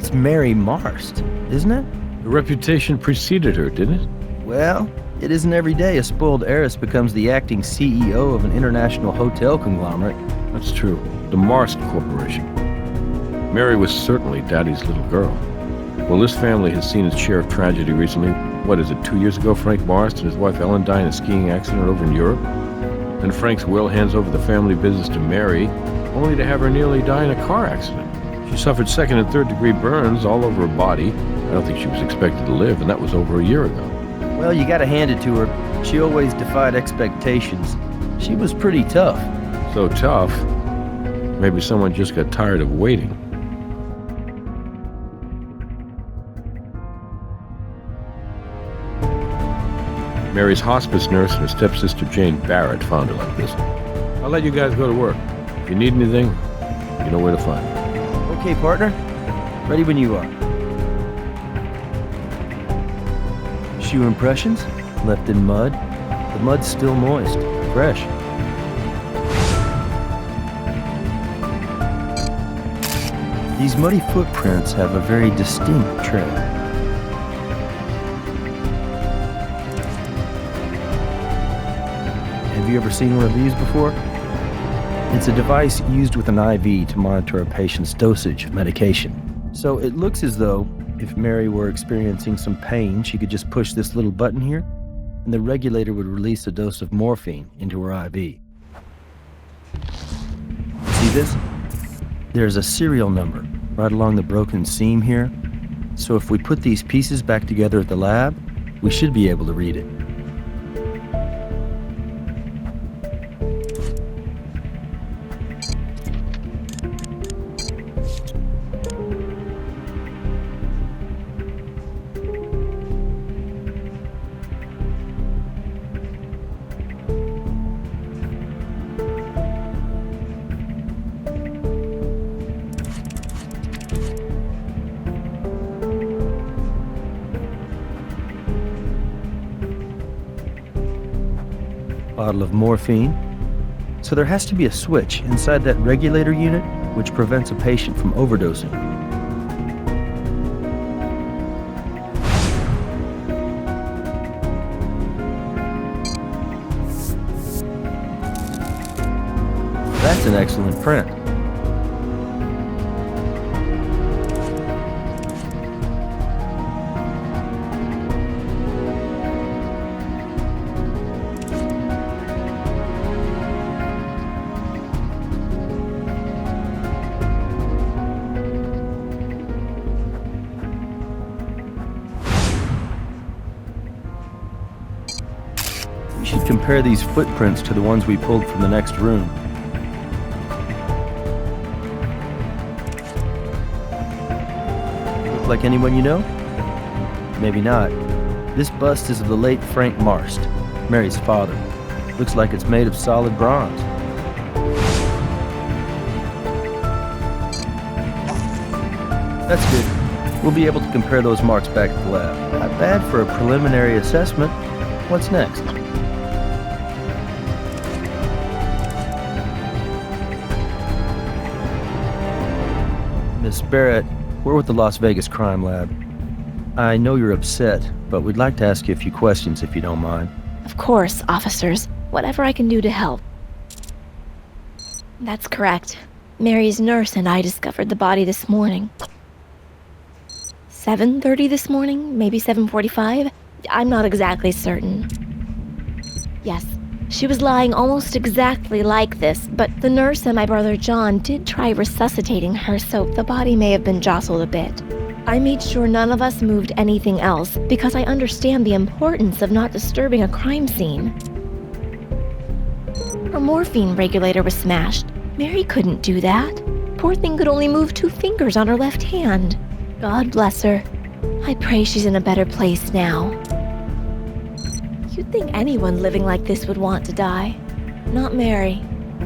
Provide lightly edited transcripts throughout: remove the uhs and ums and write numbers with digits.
That's Mary Marst, isn't it? The reputation preceded her, didn't it? Well, it isn't every day a spoiled heiress becomes the acting CEO of an international hotel conglomerate. That's true. The Marst Corporation. Mary was certainly Daddy's little girl. Well, this family has seen its share of tragedy recently. What is it, 2 years ago, Frank Marst and his wife Ellen died in a skiing accident over in Europe? Then Frank's will hands over the family business to Mary, only to have her nearly die in a car accident. She suffered second and third degree burns all over her body. I don't think she was expected to live, and that was over a year ago. Well, you gotta hand it to her. She always defied expectations. She was pretty tough. So tough, maybe someone just got tired of waiting. Mary's hospice nurse and her stepsister Jane Barrett found her like this. I'll let you guys go to work. If you need anything, you know where to find me. Okay, partner. Ready when you are. Shoe impressions? Left in mud. The mud's still moist. Fresh. These muddy footprints have a very distinct trail. Have you ever seen one of these before? It's a device used with an IV to monitor a patient's dosage of medication. So it looks as though if Mary were experiencing some pain, she could just push this little button here, and the regulator would release a dose of morphine into her IV. See this? There's a serial number right along the broken seam here. So if we put these pieces back together at the lab, we should be able to read it. Bottle of morphine. So there has to be a switch inside that regulator unit which prevents a patient from overdosing. That's an excellent print. We should compare these footprints to the ones we pulled from the next room. Look like anyone you know? Maybe not. This bust is of the late Frank Marst, Mary's father. Looks like it's made of solid bronze. That's good. We'll be able to compare those marks back at the lab. Not bad for a preliminary assessment. What's next? Miss Barrett, we're with the Las Vegas Crime Lab. I know you're upset, but we'd like to ask you a few questions if you don't mind. Of course, officers. Whatever I can do to help. That's correct. Mary's nurse and I discovered the body this morning. 7:30 this morning? Maybe 7:45? I'm not exactly certain. Yes, she was lying almost exactly like this, but the nurse and my brother John did try resuscitating her, so the body may have been jostled a bit. I made sure none of us moved anything else because I understand the importance of not disturbing a crime scene. Her morphine regulator was smashed. Mary couldn't do that. Poor thing could only move 2 fingers on her left hand. God bless her. I pray she's in a better place now. You'd think anyone living like this would want to die. Not Mary.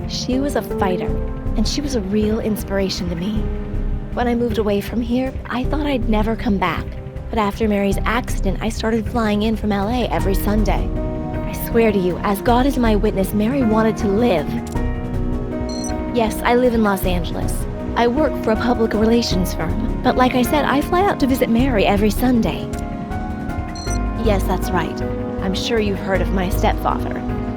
She was a fighter, and she was a real inspiration to me. When I moved away from here, I thought I'd never come back. But after Mary's accident, I started flying in from LA every Sunday. I swear to you, as God is my witness, Mary wanted to live. Yes, I live in Los Angeles. I work for a public relations firm, but like I said, I fly out to visit Mary every Sunday. Yes, that's right. I'm sure you've heard of my stepfather,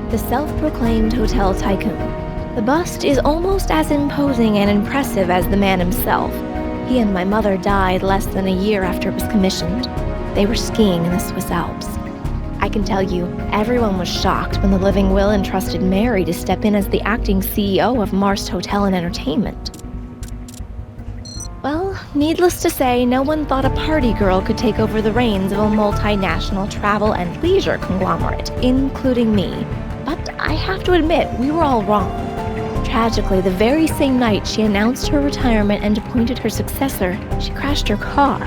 the self-proclaimed hotel tycoon. The bust is almost as imposing and impressive as the man himself. He and my mother died less than a year after it was commissioned. They were skiing in the Swiss Alps. I can tell you, everyone was shocked when the living will entrusted Mary to step in as the acting CEO of Marst Hotel and Entertainment. Well, needless to say, no one thought a party girl could take over the reins of a multinational travel and leisure conglomerate, including me. But I have to admit, we were all wrong. Tragically, the very same night she announced her retirement and appointed her successor, she crashed her car.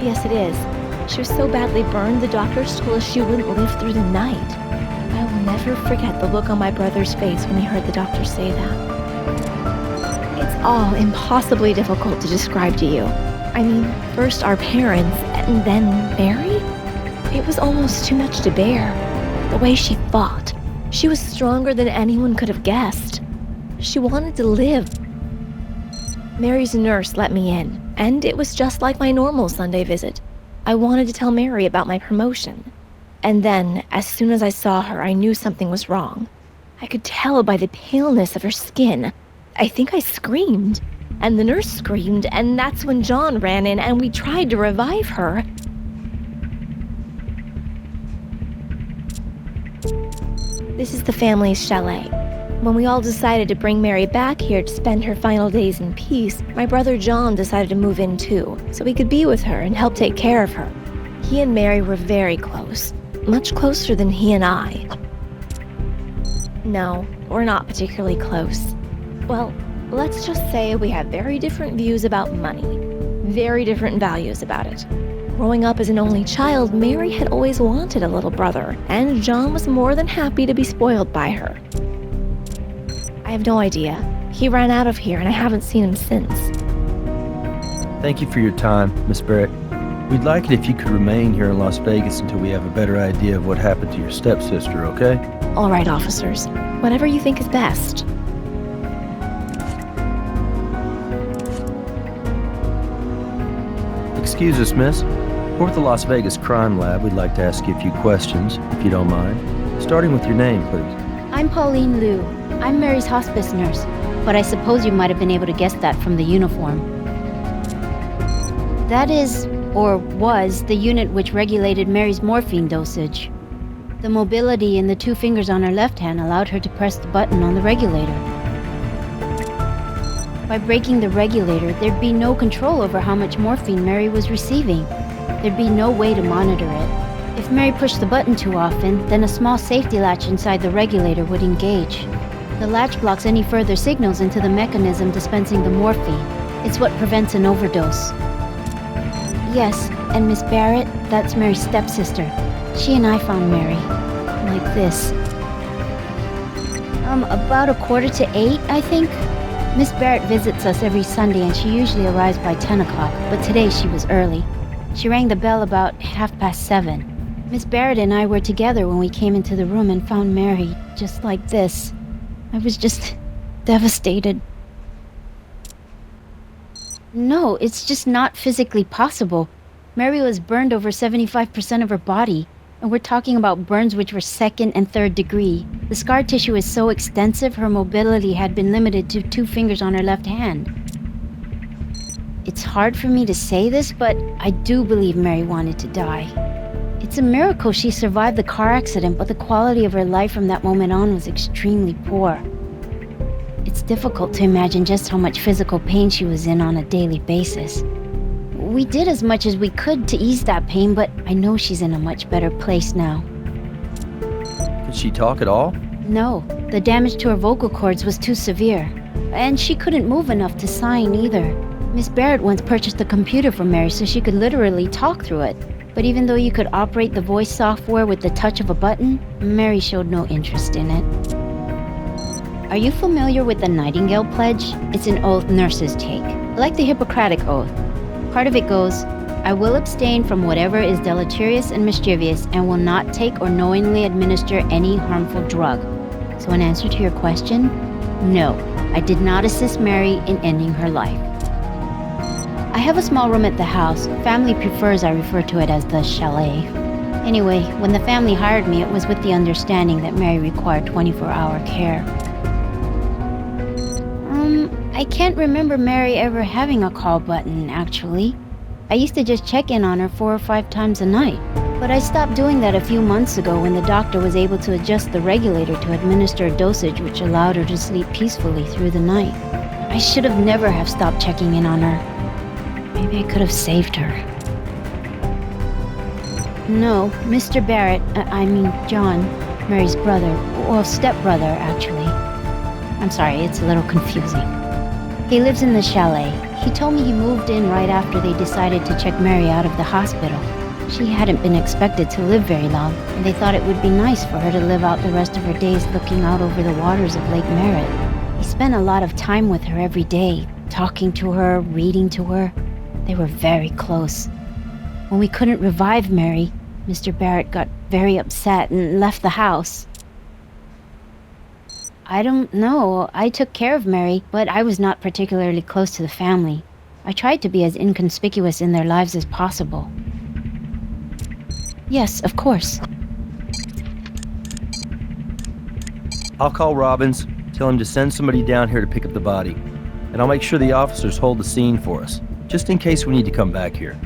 Yes, it is. She was so badly burned, the doctors told us she wouldn't live through the night. I will never forget the look on my brother's face when he heard the doctor say that. It's all impossibly difficult to describe to you. I mean, first our parents, and then Mary? It was almost too much to bear. The way she fought. She was stronger than anyone could have guessed. She wanted to live. Mary's nurse let me in, and it was just like my normal Sunday visit. I wanted to tell Mary about my promotion. And then, as soon as I saw her, I knew something was wrong. I could tell by the paleness of her skin. I think I screamed. And the nurse screamed, and that's when John ran in and we tried to revive her. This is the family's chalet. When we all decided to bring Mary back here to spend her final days in peace, my brother John decided to move in too, so he could be with her and help take care of her. He and Mary were very close, much closer than he and I. No, we're not particularly close. Well, let's just say we have very different views about money, very different values about it. Growing up as an only child, Mary had always wanted a little brother, and John was more than happy to be spoiled by her. I have no idea. He ran out of here and I haven't seen him since. Thank you for your time, Miss Barrett. We'd like it if you could remain here in Las Vegas until we have a better idea of what happened to your stepsister, okay? All right, officers. Whatever you think is best. Excuse us, miss. For the Las Vegas Crime Lab, we'd like to ask you a few questions, if you don't mind. Starting with your name, please. I'm Pauline Liu. I'm Mary's hospice nurse, but I suppose you might have been able to guess that from the uniform. That is, or was, the unit which regulated Mary's morphine dosage. The mobility in the 2 fingers on her left hand allowed her to press the button on the regulator. By breaking the regulator, there'd be no control over how much morphine Mary was receiving. There'd be no way to monitor it. If Mary pushed the button too often, then a small safety latch inside the regulator would engage. The latch blocks any further signals into the mechanism dispensing the morphine. It's what prevents an overdose. Yes, and Miss Barrett, that's Mary's stepsister. She and I found Mary. Like this. About 7:45, I think. Miss Barrett visits us every Sunday and she usually arrives by 10 o'clock, but today she was early. She rang the bell about 7:30. Miss Barrett and I were together when we came into the room and found Mary just like this. I was just devastated. No, it's just not physically possible. Mary was burned over 75% of her body, and we're talking about burns which were 2nd and 3rd degree. The scar tissue is so extensive, her mobility had been limited to 2 fingers on her left hand. It's hard for me to say this, but I do believe Mary wanted to die. It's a miracle she survived the car accident, but the quality of her life from that moment on was extremely poor. It's difficult to imagine just how much physical pain she was in on a daily basis. We did as much as we could to ease that pain, but I know she's in a much better place now. Could she talk at all? No, the damage to her vocal cords was too severe, and she couldn't move enough to sign either. Miss Barrett once purchased a computer for Mary so she could literally talk through it. But even though you could operate the voice software with the touch of a button, Mary showed no interest in it. Are you familiar with the Nightingale Pledge? It's an oath nurses take, like the Hippocratic Oath. Part of it goes, I will abstain from whatever is deleterious and mischievous and will not take or knowingly administer any harmful drug. So in answer to your question, no. I did not assist Mary in ending her life. I have a small room at the house. Family prefers I refer to it as the chalet. Anyway, when the family hired me, it was with the understanding that Mary required 24-hour care. I can't remember Mary ever having a call button, actually. I used to just check in on her 4 or 5 times a night. But I stopped doing that a few months ago when the doctor was able to adjust the regulator to administer a dosage which allowed her to sleep peacefully through the night. I should have never have stopped checking in on her. Maybe I could have saved her. No, Mr. Barrett, John, Mary's brother, well, stepbrother, actually. I'm sorry, it's a little confusing. He lives in the chalet. He told me he moved in right after they decided to check Mary out of the hospital. She hadn't been expected to live very long, and they thought it would be nice for her to live out the rest of her days looking out over the waters of Lake Merritt. He spent a lot of time with her every day, talking to her, reading to her. They were very close. When we couldn't revive Mary, Mr. Barrett got very upset and left the house. I don't know. I took care of Mary, but I was not particularly close to the family. I tried to be as inconspicuous in their lives as possible. Yes, of course. I'll call Robbins, tell him to send somebody down here to pick up the body, and I'll make sure the officers hold the scene for us, just in case we need to come back here.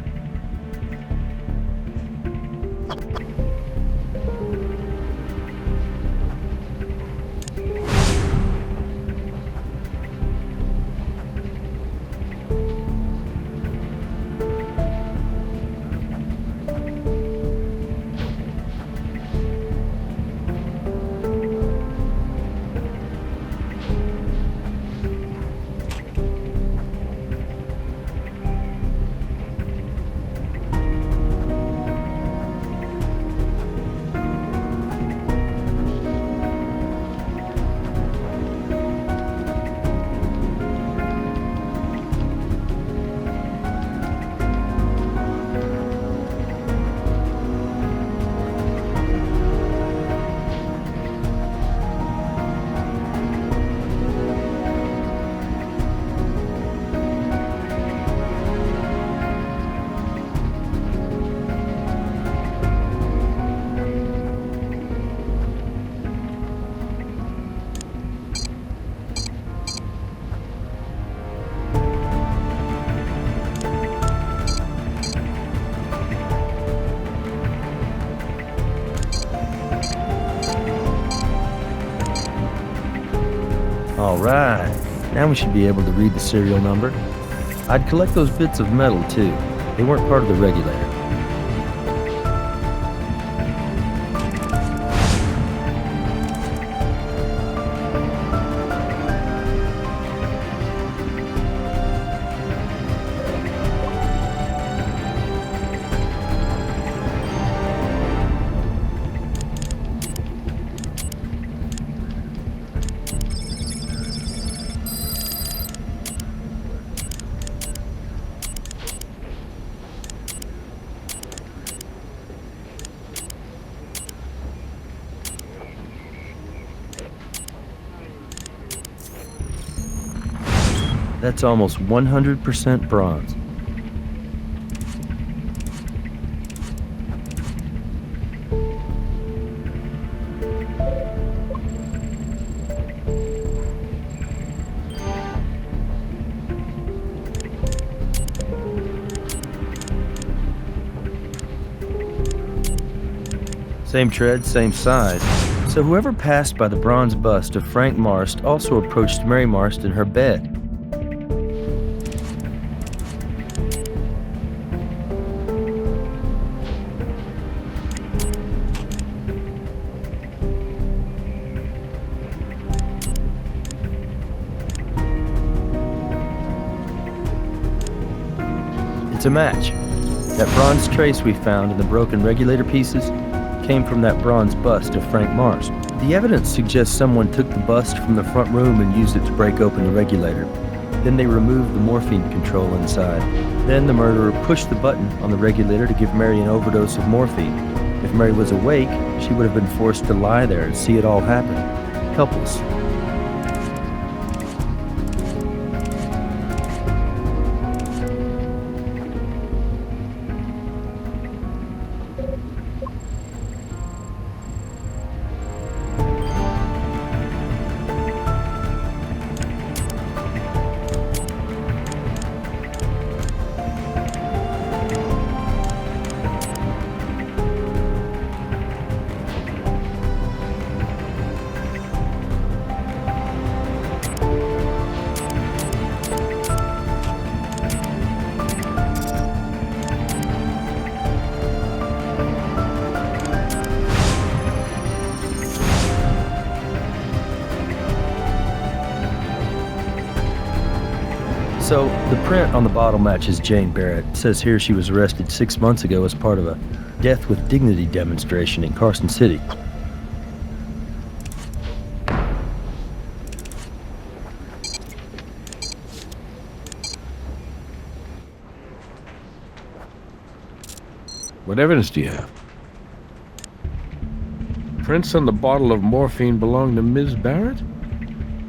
All right, now we should be able to read the serial number. I'd collect those bits of metal too. They weren't part of the regulator. That's almost 100% bronze. Same tread, same size. So whoever passed by the bronze bust of Frank Marst also approached Mary Marst in her bed. It's a match. That bronze trace we found in the broken regulator pieces came from that bronze bust of Frank Marst. The evidence suggests someone took the bust from the front room and used it to break open the regulator. Then they removed the morphine control inside. Then the murderer pushed the button on the regulator to give Mary an overdose of morphine. If Mary was awake, she would have been forced to lie there and see it all happen, helpless. So, the print on the bottle matches Jane Barrett. It says here she was arrested 6 months ago as part of a Death with Dignity demonstration in Carson City. What evidence do you have? Prints on the bottle of morphine belong to Ms. Barrett?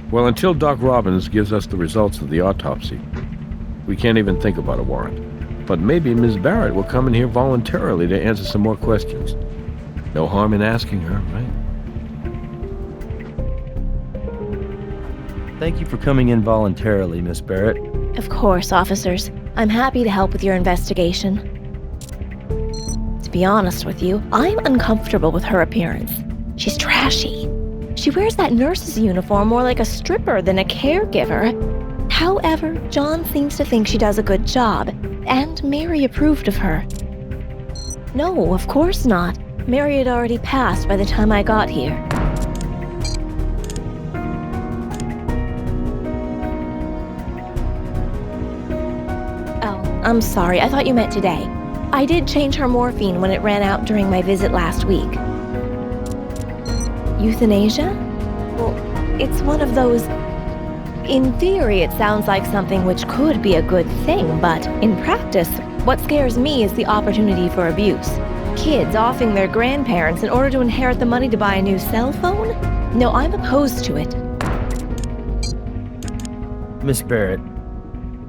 Well, until Doc Robbins gives us the results of the autopsy, we can't even think about a warrant. But maybe Ms. Barrett will come in here voluntarily to answer some more questions. No harm in asking her, right? Thank you for coming in voluntarily, Miss Barrett. Of course, officers. I'm happy to help with your investigation. To be honest with you, I'm uncomfortable with her appearance. She's trashy. She wears that nurse's uniform more like a stripper than a caregiver. However, John seems to think she does a good job, and Mary approved of her. No, of course not. Mary had already passed by the time I got here. Oh, I'm sorry. I thought you meant today. I did change her morphine when it ran out during my visit last week. Euthanasia? Well, it's one of those... In theory, it sounds like something which could be a good thing, but in practice, what scares me is the opportunity for abuse. Kids offing their grandparents in order to inherit the money to buy a new cell phone? No, I'm opposed to it. Miss Barrett,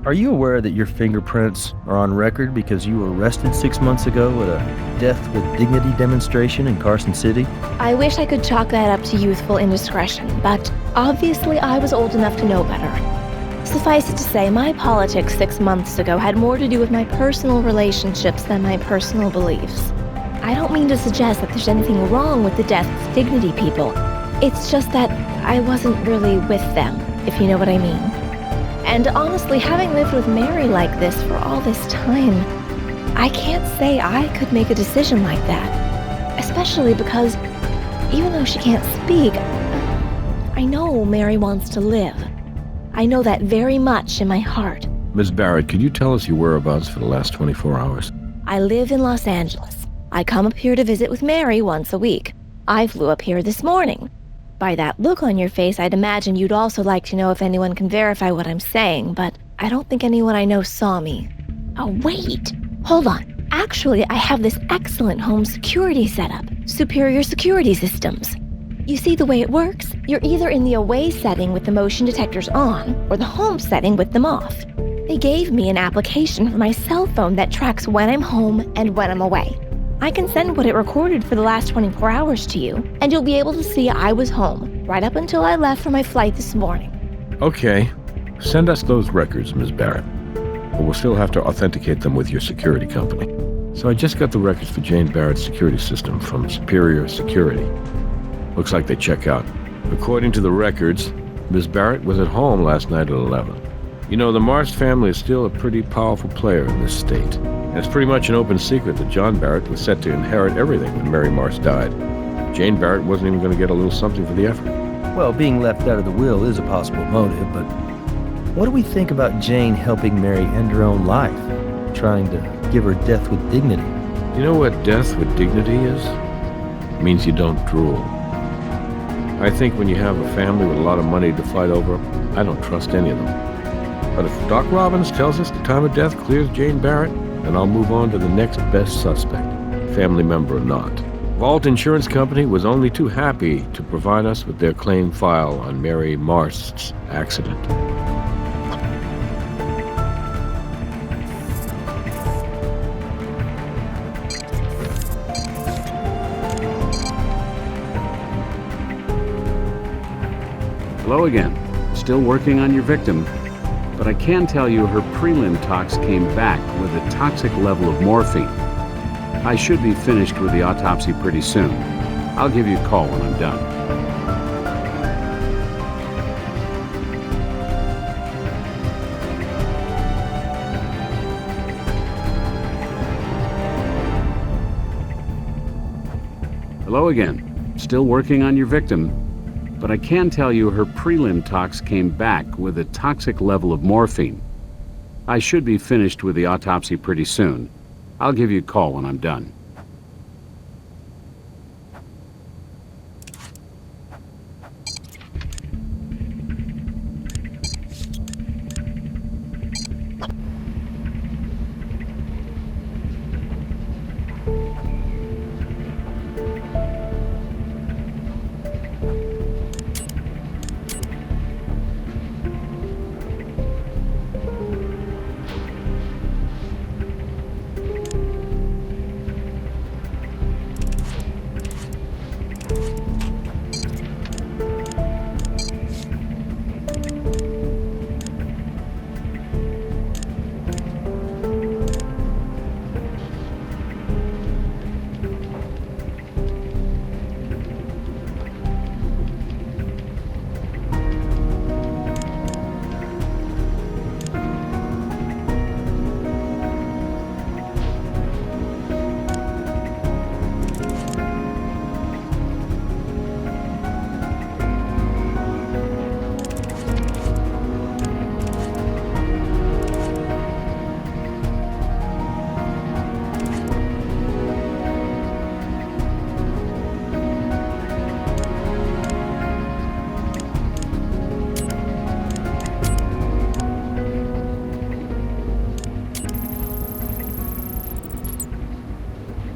are you aware that your fingerprints are on record because you were arrested 6 months ago at a Death with Dignity demonstration in Carson City? I wish I could chalk that up to youthful indiscretion, but obviously I was old enough to know better. Suffice it to say, my politics 6 months ago had more to do with my personal relationships than my personal beliefs. I don't mean to suggest that there's anything wrong with the Death with Dignity people. It's just that I wasn't really with them, if you know what I mean. And honestly, having lived with Mary like this for all this time, I can't say I could make a decision like that. Especially because, even though she can't speak, I know Mary wants to live. I know that very much in my heart. Ms. Barrett, could you tell us your whereabouts for the last 24 hours? I live in Los Angeles. I come up here to visit with Mary once a week. I flew up here this morning. By that look on your face, I'd imagine you'd also like to know if anyone can verify what I'm saying, but I don't think anyone I know saw me. Oh, wait! Hold on. Actually, I have this excellent home security setup. Superior security systems. You see the way it works? You're either in the away setting with the motion detectors on, or the home setting with them off. They gave me an application for my cell phone that tracks when I'm home and when I'm away. I can send what it recorded for the last 24 hours to you, and you'll be able to see I was home, right up until I left for my flight this morning. Okay. Send us those records, Ms. Barrett. But we'll still have to authenticate them with your security company. So I just got the records for Jane Barrett's security system from Superior Security. Looks like they check out. According to the records, Ms. Barrett was at home last night at 11. You know, the Marsh family is still a pretty powerful player in this state. And it's pretty much an open secret that John Barrett was set to inherit everything when Mary Marsh died. Jane Barrett wasn't even going to get a little something for the effort. Well, being left out of the will is a possible motive, but what do we think about Jane helping Mary end her own life, trying to give her death with dignity? You know what death with dignity is? It means you don't drool. I think when you have a family with a lot of money to fight over, I don't trust any of them. But if Doc Robbins tells us the time of death clears Jane Barrett, then I'll move on to the next best suspect, family member or not. Vault Insurance Company was only too happy to provide us with their claim file on Mary Marsh's accident. Hello again. Still working on your victim, but I can tell you her prelim tox came back with a toxic level of morphine. I should be finished with the autopsy pretty soon. I'll give you a call when I'm done. Hello again. Still working on your victim, but I can tell you her prelim tox came back with a toxic level of morphine. I should be finished with the autopsy pretty soon. I'll give you a call when I'm done.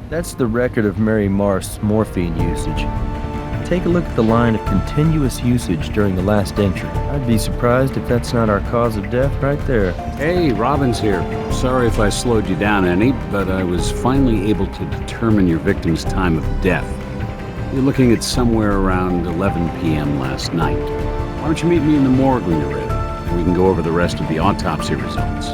That's the record of Mary Marst's morphine usage. Take a look at the line of continuous usage during the last entry. I'd be surprised if that's not our cause of death right there. Hey, Robin's here. Sorry if I slowed you down any, but I was finally able to determine your victim's time of death. You're looking at somewhere around 11 p.m. last night. Why don't you meet me in the morgue when you're ready, and we can go over the rest of the autopsy results.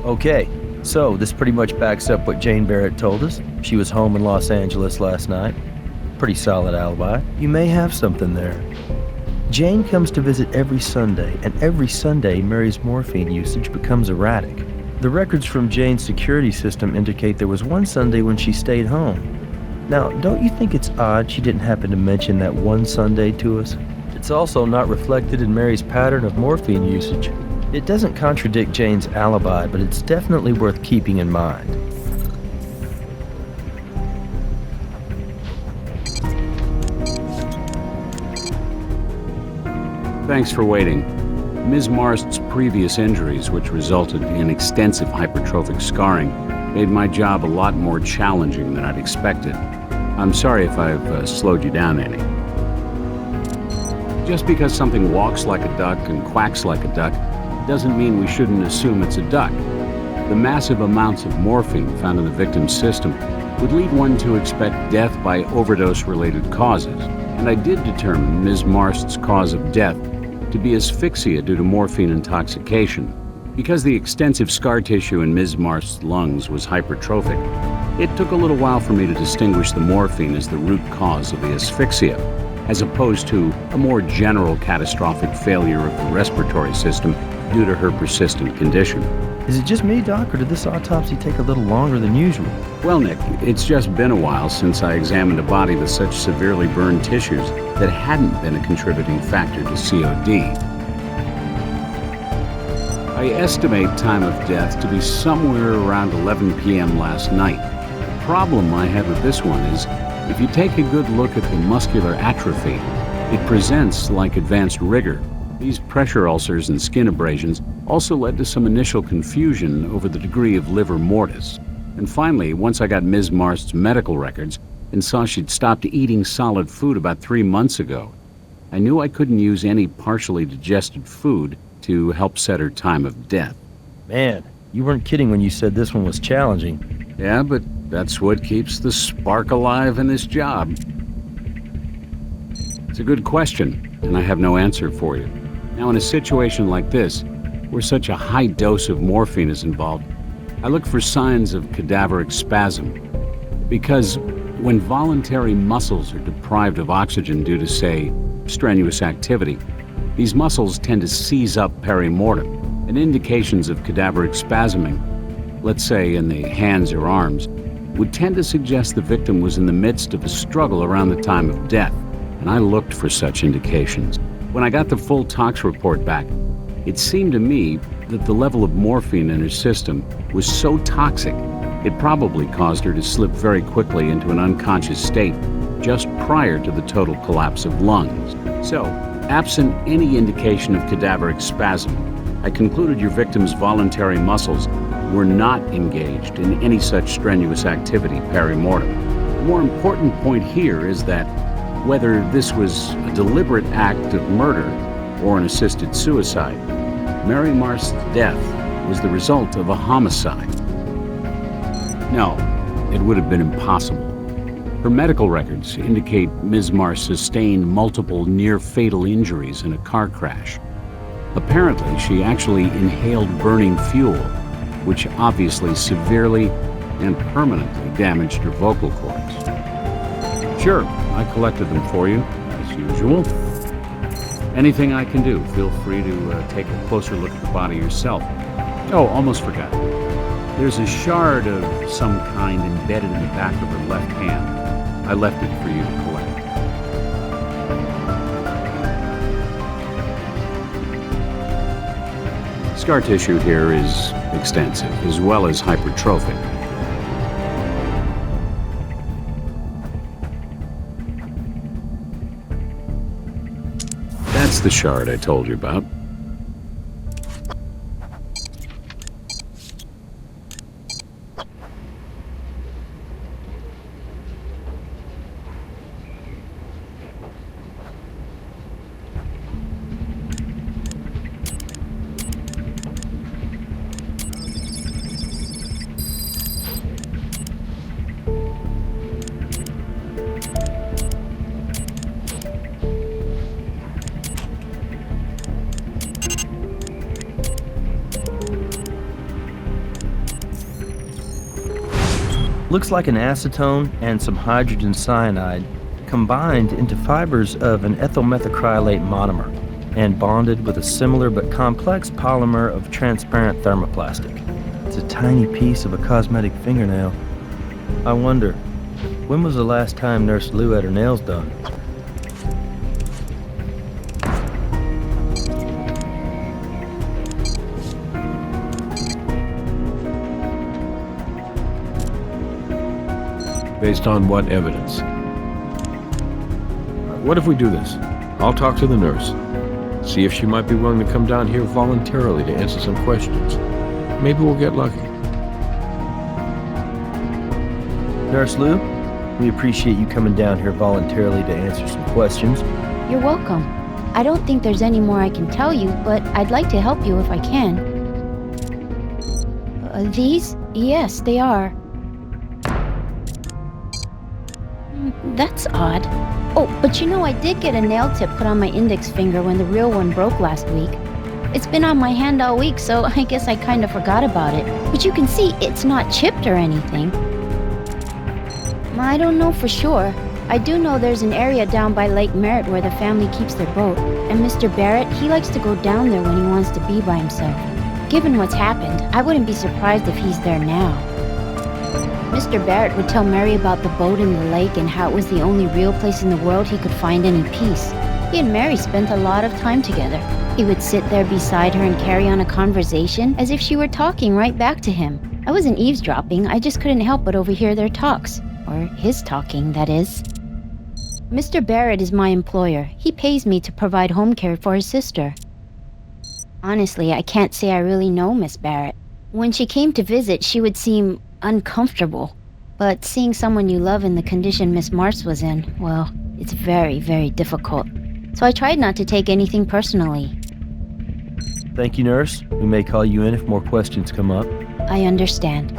Okay, so this pretty much backs up what Jane Barrett told us. She was home in Los Angeles last night. Pretty solid alibi. You may have something there. Jane comes to visit every Sunday, and every Sunday Mary's morphine usage becomes erratic. The records from Jane's security system indicate there was one Sunday when she stayed home. Now, don't you think it's odd she didn't happen to mention that one Sunday to us? It's also not reflected in Mary's pattern of morphine usage. It doesn't contradict Jane's alibi, but it's definitely worth keeping in mind. Thanks for waiting. Ms. Marst's previous injuries, which resulted in extensive hypertrophic scarring, made my job a lot more challenging than I'd expected. I'm sorry if I've slowed you down any. Just because something walks like a duck and quacks like a duck doesn't mean we shouldn't assume it's a duck. The massive amounts of morphine found in the victim's system would lead one to expect death by overdose-related causes, and I did determine Ms. Marst's cause of death to be asphyxia due to morphine intoxication. Because the extensive scar tissue in Ms. Marst's lungs was hypertrophic, it took a little while for me to distinguish the morphine as the root cause of the asphyxia, as opposed to a more general catastrophic failure of the respiratory system due to her persistent condition. Is it just me, Doc, or did this autopsy take a little longer than usual? Well, Nick, it's just been a while since I examined a body with such severely burned tissues that hadn't been a contributing factor to COD. I estimate time of death to be somewhere around 11 p.m. last night. The problem I had with this one is, if you take a good look at the muscular atrophy, it presents like advanced rigor. These pressure ulcers and skin abrasions also led to some initial confusion over the degree of livor mortis. And finally, once I got Ms. Marst's medical records and saw she'd stopped eating solid food about 3 months ago, I knew I couldn't use any partially digested food to help set her time of death. Man, You weren't kidding when you said this one was challenging. Yeah, but that's what keeps the spark alive in this job. It's a good question, and I have no answer for you. Now, in a situation like this, where such a high dose of morphine is involved, I look for signs of cadaveric spasm. Because when voluntary muscles are deprived of oxygen due to, say, strenuous activity, these muscles tend to seize up perimortem, and indications of cadaveric spasming, let's say in the hands or arms, would tend to suggest the victim was in the midst of a struggle around the time of death, and I looked for such indications. When I got the full tox report back, it seemed to me that the level of morphine in her system was so toxic, it probably caused her to slip very quickly into an unconscious state just prior to the total collapse of lungs. So, absent any indication of cadaveric spasm, I concluded your victim's voluntary muscles were not engaged in any such strenuous activity perimortem. The more important point here is that whether this was a deliberate act of murder or an assisted suicide, Mary Marst's death was the result of a homicide. No, it would have been impossible. Her medical records indicate Ms. Marst sustained multiple near-fatal injuries in a car crash. Apparently, she actually inhaled burning fuel, which obviously severely and permanently damaged her vocal cords. Sure, I collected them for you, as usual. Anything I can do, feel free to take a closer look at the body yourself. Oh, almost forgot. There's a shard of some kind embedded in the back of her left hand. I left it for you to collect. Scar tissue here is extensive, as well as hypertrophic. That's the shard I told you about. Looks like an acetone and some hydrogen cyanide combined into fibers of an ethyl methacrylate monomer and bonded with a similar but complex polymer of transparent thermoplastic. It's a tiny piece of a cosmetic fingernail. I wonder, when was the last time Nurse Lou had her nails done? Based on what evidence? What if we do this? I'll talk to the nurse, see if she might be willing to come down here voluntarily to answer some questions. Maybe we'll get lucky. Nurse Lou, we appreciate you coming down here voluntarily to answer some questions. You're welcome. I don't think there's any more I can tell you, but I'd like to help you if I can. These? Yes, they are. That's odd. Oh, but you know, I did get a nail tip put on my index finger when the real one broke last week. It's been on my hand all week, so I guess I kind of forgot about it. But you can see it's not chipped or anything. I don't know for sure. I do know there's an area down by Lake Merritt where the family keeps their boat, and Mr. Barrett, he likes to go down there when he wants to be by himself. Given what's happened, I wouldn't be surprised if he's there now. Mr. Barrett would tell Mary about the boat in the lake and how it was the only real place in the world he could find any peace. He and Mary spent a lot of time together. He would sit there beside her and carry on a conversation as if she were talking right back to him. I wasn't eavesdropping, I just couldn't help but overhear their talks. Or his talking, that is. Mr. Barrett is my employer. He pays me to provide home care for his sister. Honestly, I can't say I really know Miss Barrett. When she came to visit, she would seem uncomfortable. But seeing someone you love in the condition Miss Marst was in, well, it's very, very difficult. So I tried not to take anything personally. Thank you, nurse. We may call you in if more questions come up. I understand.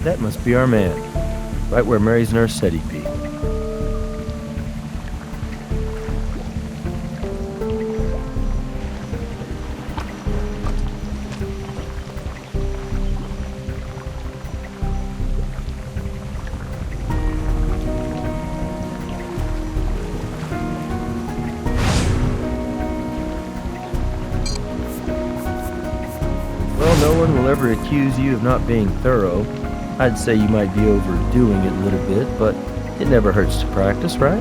That must be our man. Right where Mary's nurse said he'd be. Well, no one will ever accuse you of not being thorough. I'd say you might be overdoing it a little bit, but it never hurts to practice, right?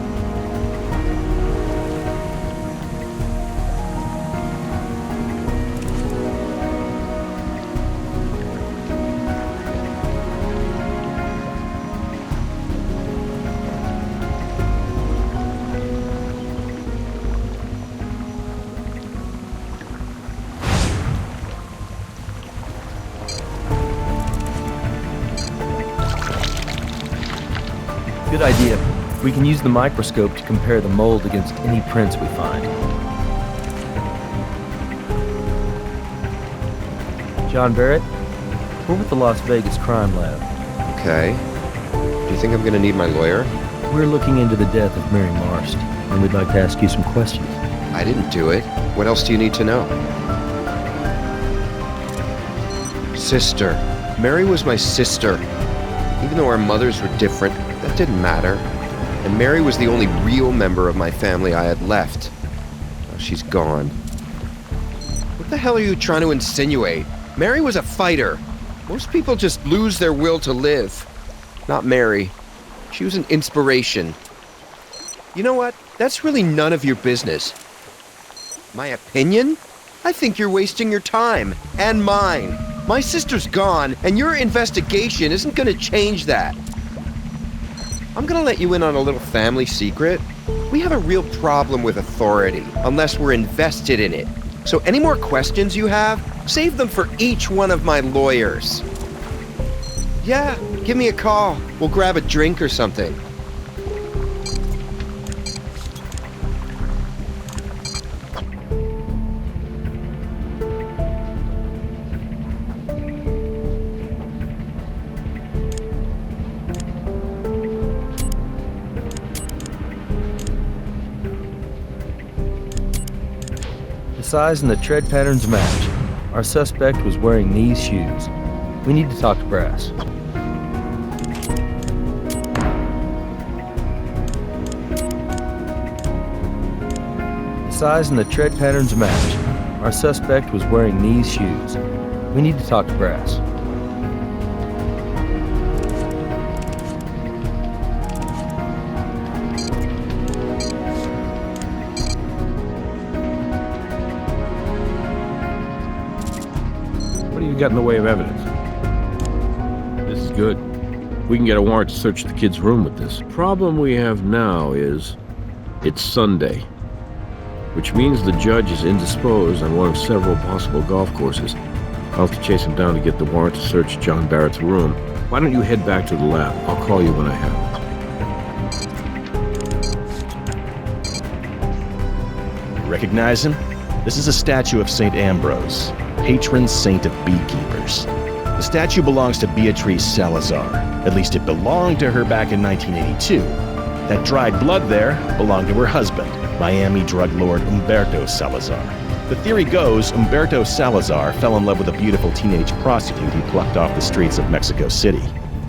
Good idea. We can use the microscope to compare the mold against any prints we find. John Barrett, we're with the Las Vegas Crime Lab. Okay. Do you think I'm gonna need my lawyer? We're looking into the death of Mary Marst, and we'd like to ask you some questions. I didn't do it. What else do you need to know? Sister. Mary was my sister. Even though our mothers were different, that didn't matter. And Mary was the only real member of my family I had left. Now she's gone. What the hell are you trying to insinuate? Mary was a fighter. Most people just lose their will to live. Not Mary. She was an inspiration. You know what? That's really none of your business. My opinion? I think you're wasting your time. And mine. My sister's gone, and your investigation isn't gonna change that. I'm gonna let you in on a little family secret. We have a real problem with authority, unless we're invested in it. So any more questions you have, save them for each one of my lawyers. Yeah, give me a call. We'll grab a drink or something. The size and the tread patterns match. Our suspect was wearing these shoes. We need to talk to Brass. The size and the tread patterns match. Our suspect was wearing these shoes. We need to talk to Brass. What do you got in the way of evidence? This is good. We can get a warrant to search the kid's room with this. Problem we have now is it's Sunday, which means the judge is indisposed on one of several possible golf courses. I'll have to chase him down to get the warrant to search John Barrett's room. Why don't you head back to the lab? I'll call you when I have it. Recognize him? This is a statue of St. Ambrose, patron saint of beekeepers. The statue belongs to Beatrice Salazar. At least it belonged to her back in 1982. That dried blood there belonged to her husband, Miami drug lord Humberto Salazar. The theory goes Humberto Salazar fell in love with a beautiful teenage prostitute he plucked off the streets of Mexico City.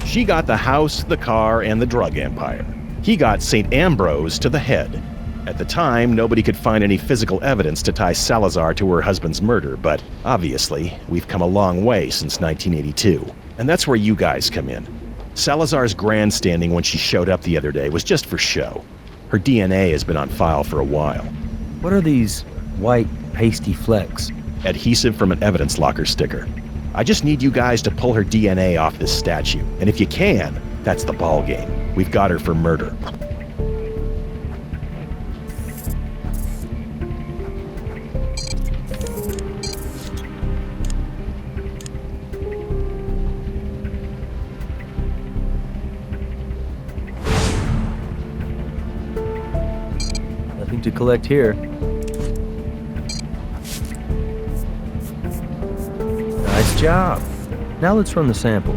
She got the house, the car, and the drug empire. He got St. Ambrose to the head. At the time, nobody could find any physical evidence to tie Salazar to her husband's murder, but obviously, we've come a long way since 1982. And that's where you guys come in. Salazar's grandstanding when she showed up the other day was just for show. Her DNA has been on file for a while. What are these white, pasty flecks? Adhesive from an evidence locker sticker. I just need you guys to pull her DNA off this statue, and if you can, that's the ball game. We've got her for murder. Nothing to collect here. Nice job. Now let's run the sample.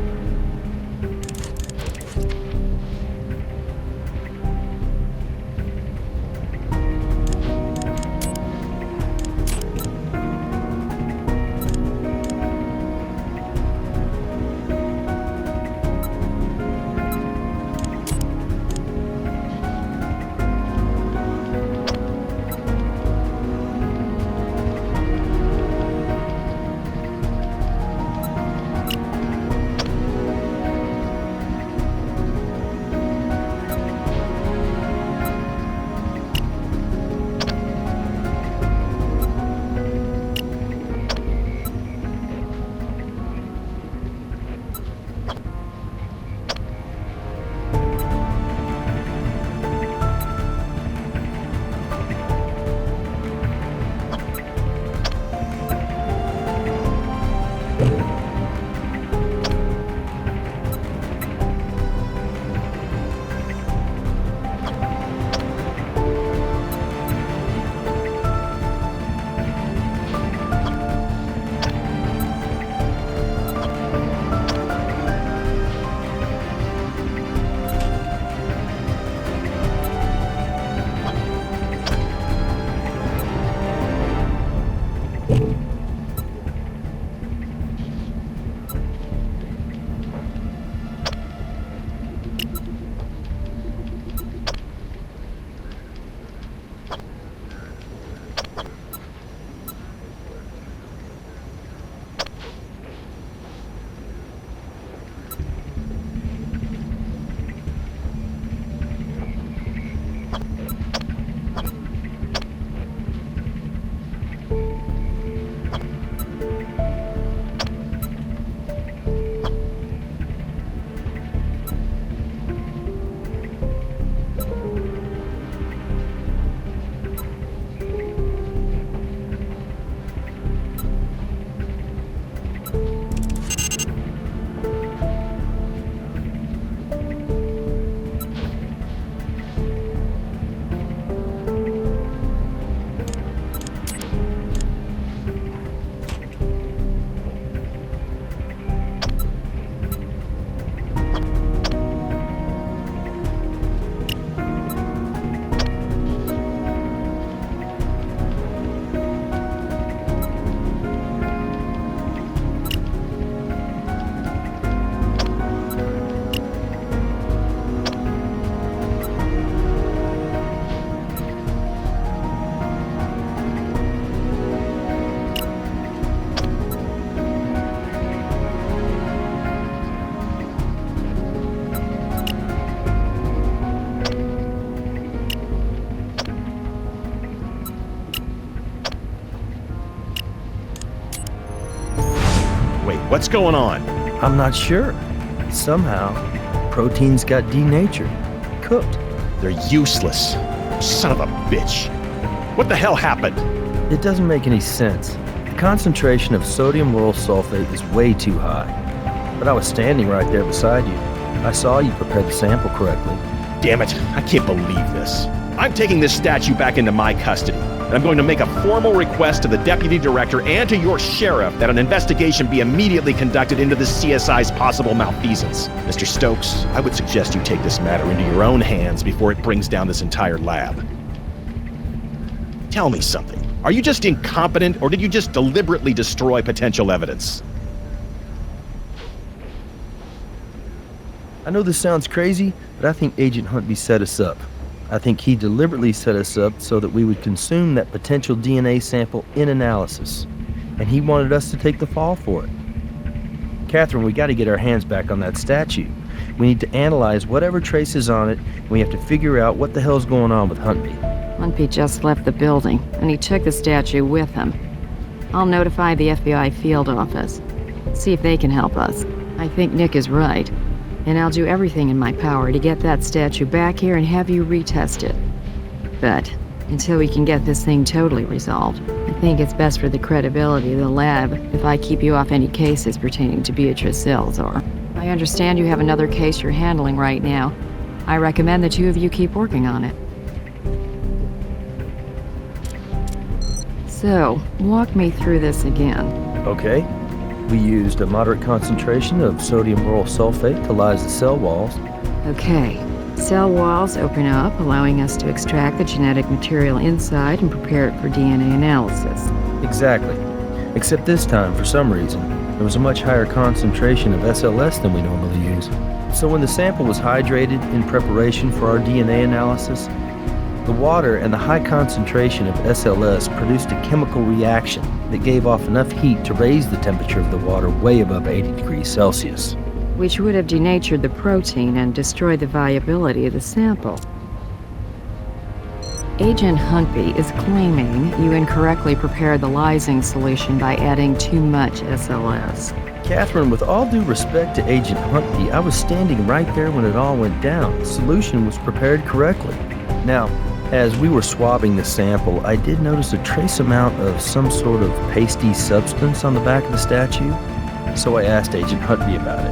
What's going on? I'm not sure. Somehow, proteins got denatured, cooked. They're useless. Son of a bitch. What the hell happened? It doesn't make any sense. The concentration of sodium lauryl sulfate is way too high. But I was standing right there beside you. I saw you prepare the sample correctly. Damn it, I can't believe this. I'm taking this statue back into my custody, and I'm going to make a formal request to the deputy director and to your sheriff that an investigation be immediately conducted into the CSI's possible malfeasance. Mr. Stokes, I would suggest you take this matter into your own hands before it brings down this entire lab. Tell me something. Are you just incompetent, or did you just deliberately destroy potential evidence? I know this sounds crazy, but I think Agent Huntby set us up. I think he deliberately set us up so that we would consume that potential DNA sample in analysis. And he wanted us to take the fall for it. Catherine, we gotta get our hands back on that statue. We need to analyze whatever traces on it, and we have to figure out what the hell's going on with Huntby. Huntby just left the building, and he took the statue with him. I'll notify the FBI field office. See if they can help us. I think Nick is right. And I'll do everything in my power to get that statue back here and have you retest it. But until we can get this thing totally resolved, I think it's best for the credibility of the lab if I keep you off any cases pertaining to Beatrice Salazar. I understand you have another case you're handling right now. I recommend the two of you keep working on it. So, walk me through this again. Okay. We used a moderate concentration of sodium lauryl sulfate to lyse the cell walls. Okay. Cell walls open up, allowing us to extract the genetic material inside and prepare it for DNA analysis. Exactly. Except this time, for some reason, there was a much higher concentration of SLS than we normally use. So when the sample was hydrated in preparation for our DNA analysis, the water and the high concentration of SLS produced a chemical reaction that gave off enough heat to raise the temperature of the water way above 80 degrees Celsius. Which would have denatured the protein and destroyed the viability of the sample. Agent Huntby is claiming you incorrectly prepared the lysing solution by adding too much SLS. Catherine, with all due respect to Agent Huntby, I was standing right there when it all went down. The solution was prepared correctly. Now, as we were swabbing the sample, I did notice a trace amount of some sort of pasty substance on the back of the statue. So I asked Agent Huntby about it,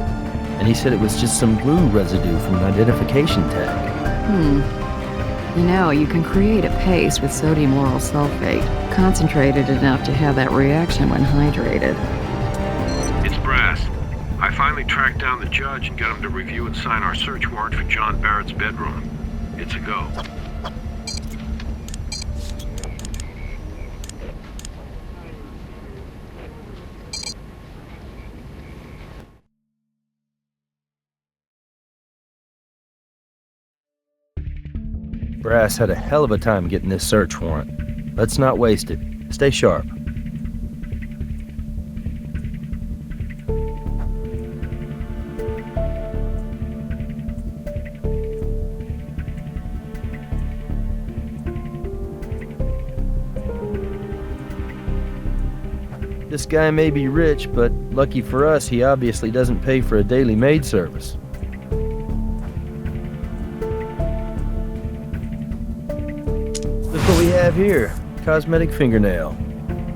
and he said it was just some glue residue from an identification tag. You know, you can create a paste with sodium lauryl sulfate, concentrated enough to have that reaction when hydrated. It's Brass. I finally tracked down the judge and got him to review and sign our search warrant for John Barrett's bedroom. It's a go. Brass had a hell of a time getting this search warrant. Let's not waste it. Stay sharp. This guy may be rich, but lucky for us, he obviously doesn't pay for a daily maid service. Look what we have here. Cosmetic fingernail,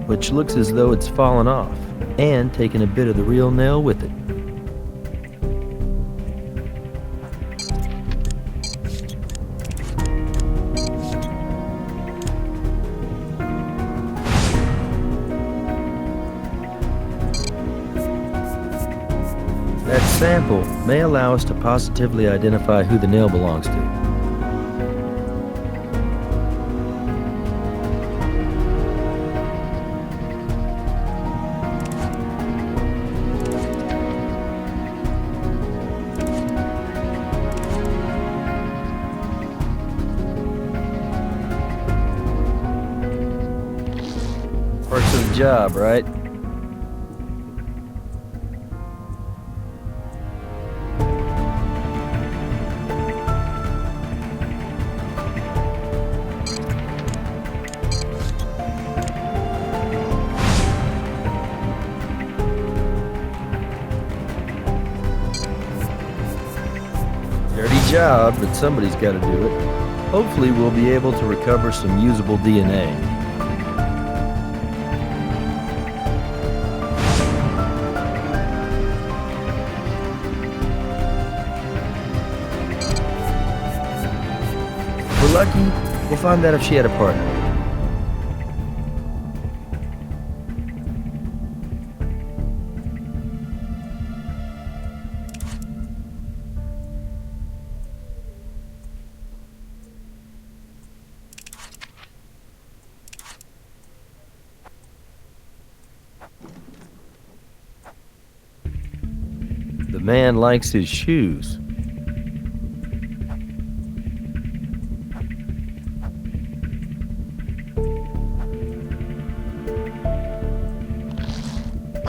which looks as though it's fallen off, and taken a bit of the real nail with it. That sample may allow us to positively identify who the nail belongs to. Parts of the job, right? Dirty job, but somebody's got to do it. Hopefully we'll be able to recover some usable DNA. If we're lucky, we'll find out if she had a partner. The man likes his shoes.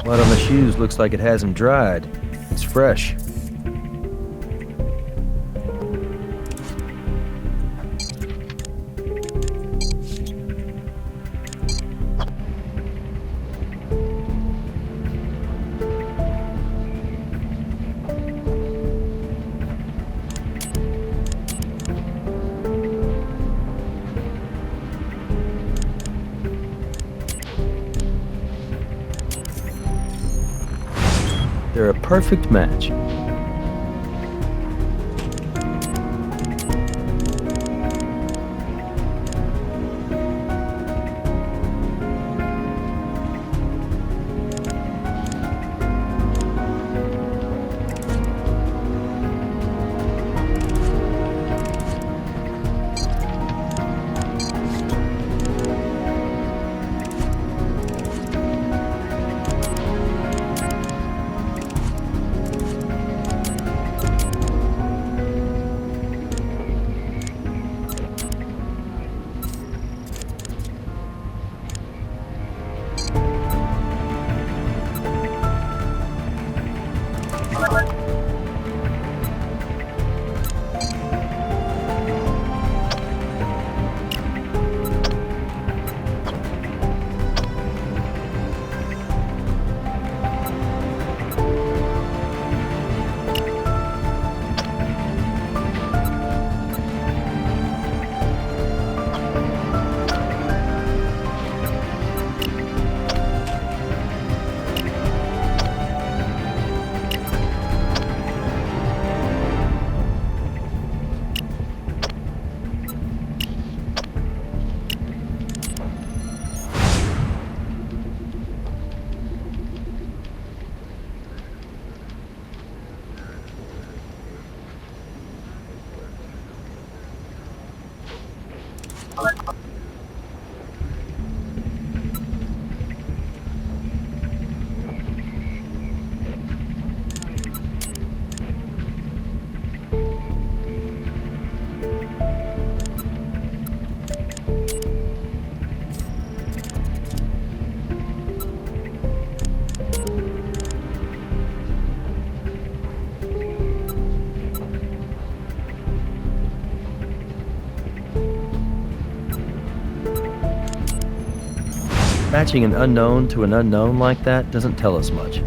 Blood on the shoes looks like it hasn't dried. It's fresh. They're a perfect match. Matching an unknown to an unknown like that doesn't tell us much.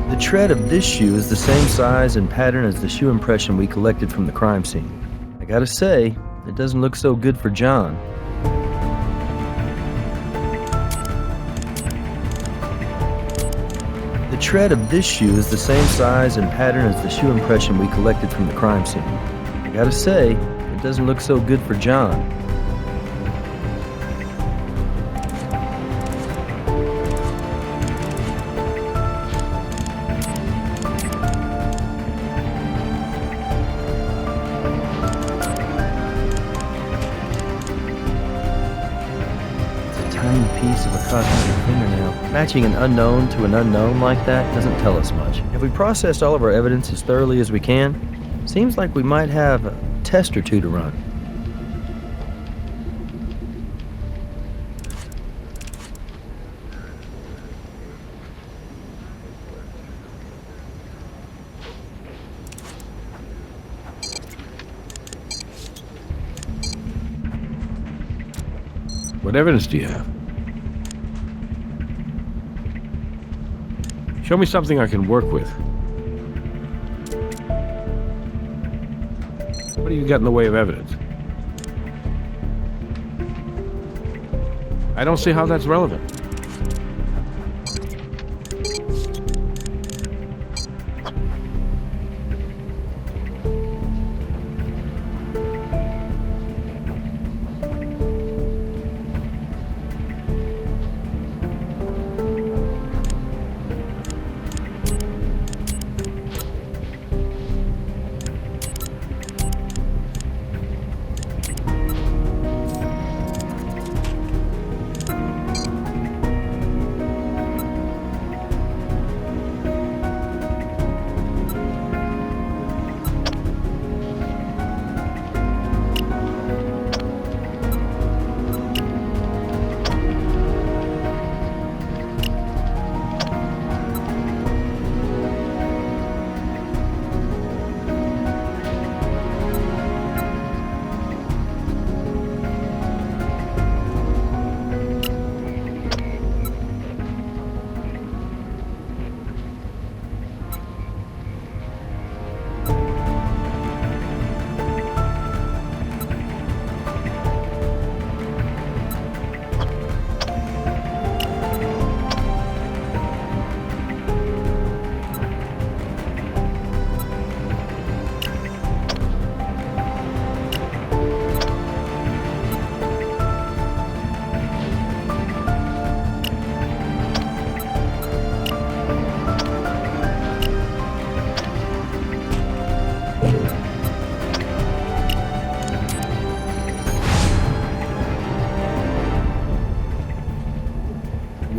The tread of this shoe is the same size and pattern as the shoe impression we collected from the crime scene. I gotta say, it doesn't look so good for John. The tread of this shoe is the same size and pattern as the shoe impression we collected from the crime scene. I gotta say, it doesn't look so good for John. Tiny piece of a cosmetic fingernail. Matching an unknown to an unknown like that doesn't tell us much. If we processed all of our evidence as thoroughly as we can, seems like we might have a test or two to run. What evidence do you have? Show me something I can work with. What do you got in the way of evidence? I don't see how that's relevant.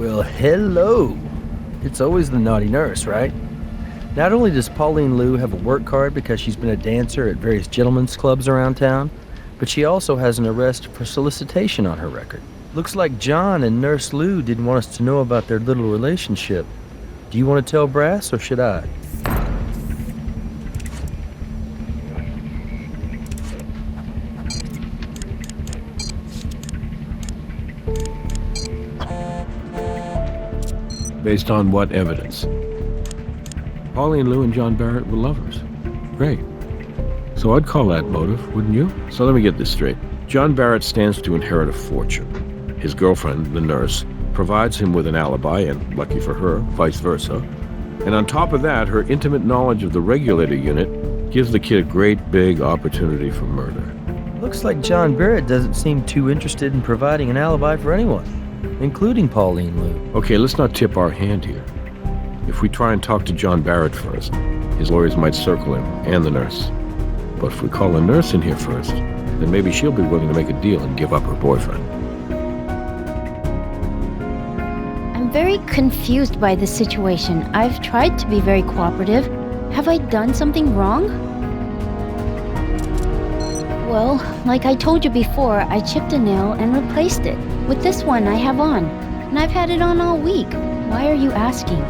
Well, hello. It's always the naughty nurse, right? Not only does Pauline Lou have a work card because she's been a dancer at various gentlemen's clubs around town, but she also has an arrest for solicitation on her record. Looks like John and Nurse Lou didn't want us to know about their little relationship. Do you want to tell Brass, or should I? Based on what evidence? Pauline Lou and John Barrett were lovers. Great. So I'd call that motive, wouldn't you? So let me get this straight. John Barrett stands to inherit a fortune. His girlfriend, the nurse, provides him with an alibi, and lucky for her, vice versa. And on top of that, her intimate knowledge of the regulator unit gives the kid a great big opportunity for murder. Looks like John Barrett doesn't seem too interested in providing an alibi for anyone, including Pauline Lou. Okay, let's not tip our hand here. If we try and talk to John Barrett first, his lawyers might circle him and the nurse. But if we call the nurse in here first, then maybe she'll be willing to make a deal and give up her boyfriend. I'm very confused by this situation. I've tried to be very cooperative. Have I done something wrong? Well, like I told you before, I chipped a nail and replaced it with this one I have on. And I've had it on all week. Why are you asking?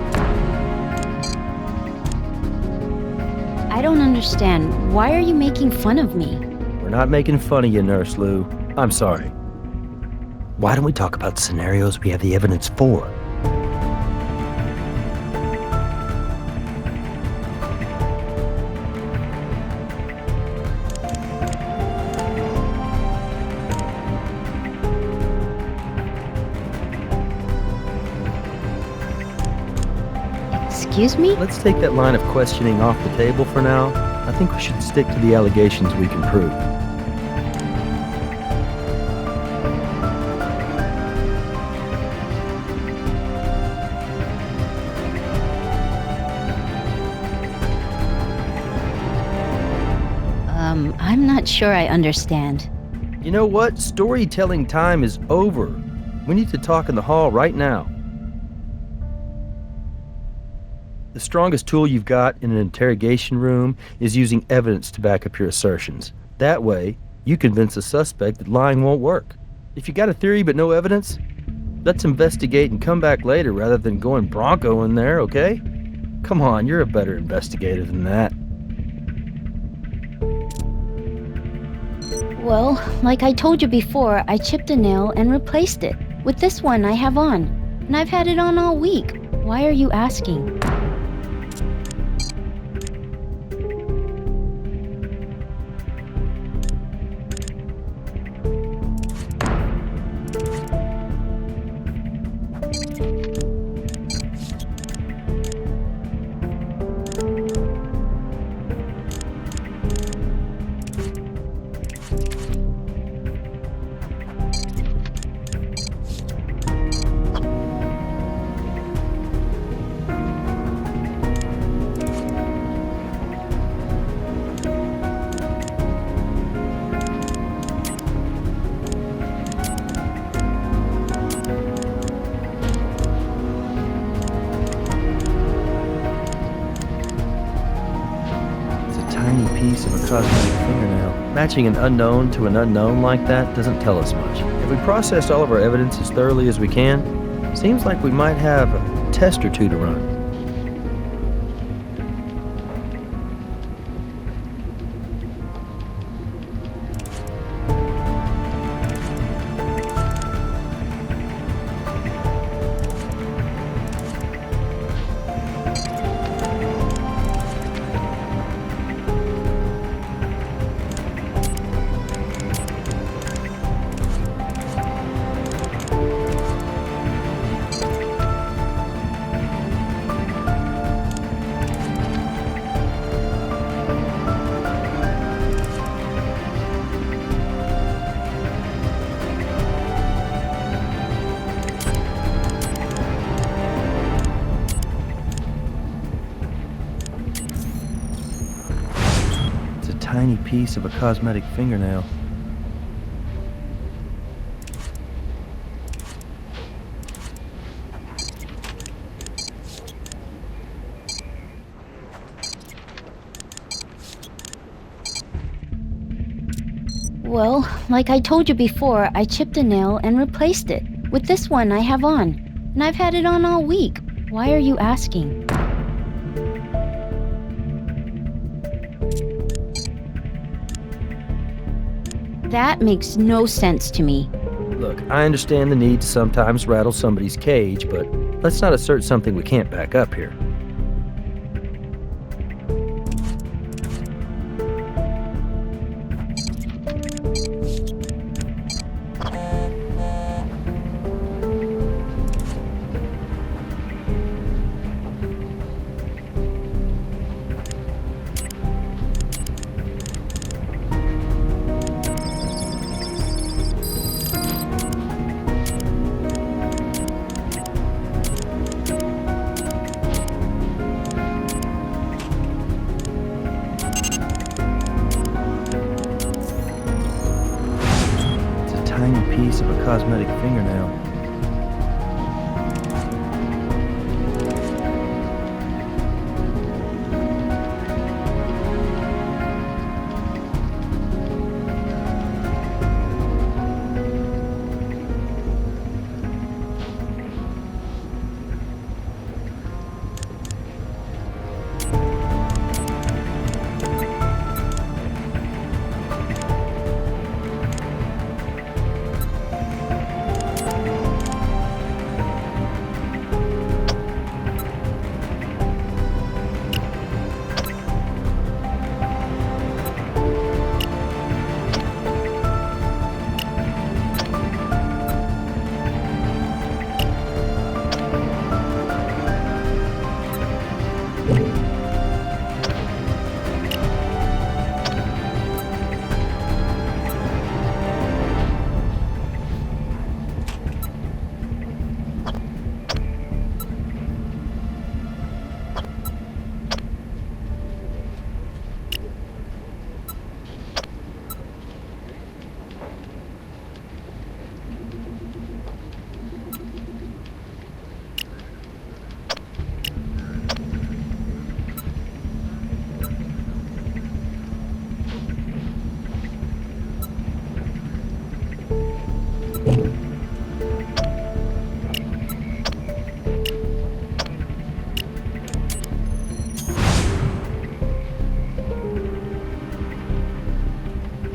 I don't understand. Why are you making fun of me? We're not making fun of you, Nurse Lou. I'm sorry. Why don't we talk about scenarios we have the evidence for? Excuse me? Let's take that line of questioning off the table for now. I think we should stick to the allegations we can prove. I'm not sure I understand. You know what? Storytelling time is over. We need to talk in the hall right now. The strongest tool you've got in an interrogation room is using evidence to back up your assertions. That way, you convince a suspect that lying won't work. If you got a theory but no evidence, let's investigate and come back later rather than going bronco in there, okay? Come on, you're a better investigator than that. Well, like I told you before, I chipped a nail and replaced it with this one I have on. And I've had it on all week. Why are you asking? Piece of a cosmetic fingernail. Matching an unknown to an unknown like that doesn't tell us much. If we processed all of our evidence as thoroughly as we can, seems like we might have a test or two to run. Tiny piece of a cosmetic fingernail. Well, like I told you before, I chipped a nail and replaced it with this one I have on. And I've had it on all week. Why are you asking? That makes no sense to me. Look, I understand the need to sometimes rattle somebody's cage, but let's not assert something we can't back up here. Tiny piece of a cosmetic fingernail.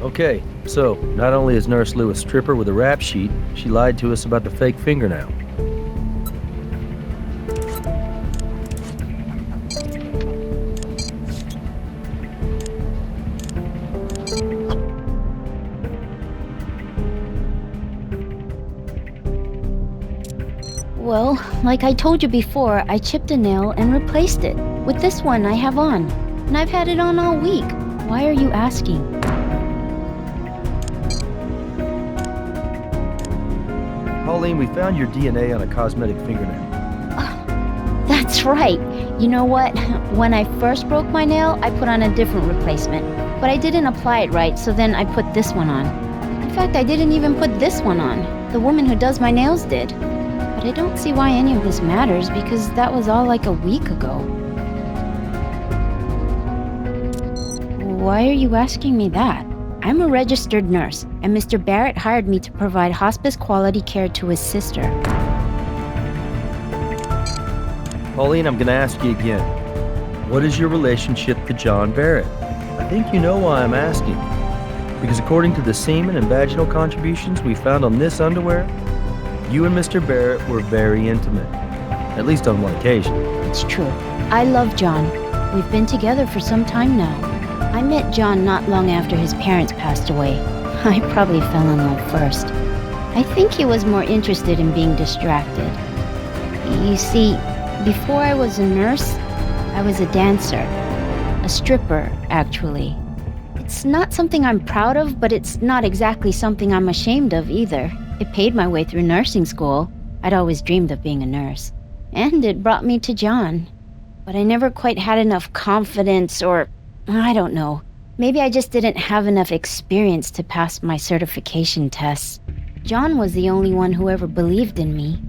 Okay, so not only is Nurse Lou a stripper with a rap sheet, she lied to us about the fake fingernail. Well, like I told you before, I chipped a nail and replaced it with this one I have on. And I've had it on all week. Why are you asking? Pauline, we found your DNA on a cosmetic fingernail. That's right. You know what? When I first broke my nail, I put on a different replacement. But I didn't apply it right, so then I put this one on. In fact, I didn't even put this one on. The woman who does my nails did. But I don't see why any of this matters, because that was all like a week ago. Why are you asking me that? I'm a registered nurse, and Mr. Barrett hired me to provide hospice quality care to his sister. Pauline, I'm going to ask you again. What is your relationship to John Barrett? I think you know why I'm asking. Because according to the semen and vaginal contributions we found on this underwear, you and Mr. Barrett were very intimate. At least on one occasion. It's true. I love John. We've been together for some time now. I met John not long after his parents passed away. I probably fell in love first. I think he was more interested in being distracted. You see, before I was a nurse, I was a dancer. A stripper, actually. It's not something I'm proud of, but it's not exactly something I'm ashamed of either. It paid my way through nursing school. I'd always dreamed of being a nurse. And it brought me to John. But I never quite had enough confidence or, I don't know. Maybe I just didn't have enough experience to pass my certification tests. John was the only one who ever believed in me.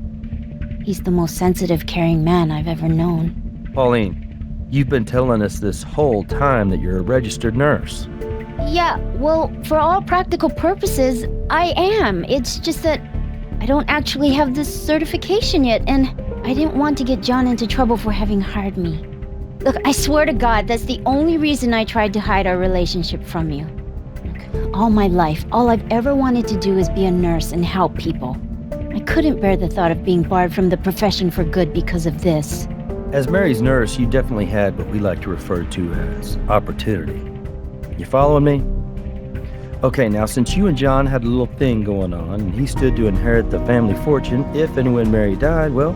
He's the most sensitive, caring man I've ever known. Pauline, you've been telling us this whole time that you're a registered nurse. Yeah, well, for all practical purposes, I am. It's just that I don't actually have this certification yet, and I didn't want to get John into trouble for having hired me. Look, I swear to God, that's the only reason I tried to hide our relationship from you. Look, all my life, all I've ever wanted to do is be a nurse and help people. I couldn't bear the thought of being barred from the profession for good because of this. As Mary's nurse, you definitely had what we like to refer to as opportunity. You following me? Okay, now since you and John had a little thing going on, and he stood to inherit the family fortune if and when Mary died, well,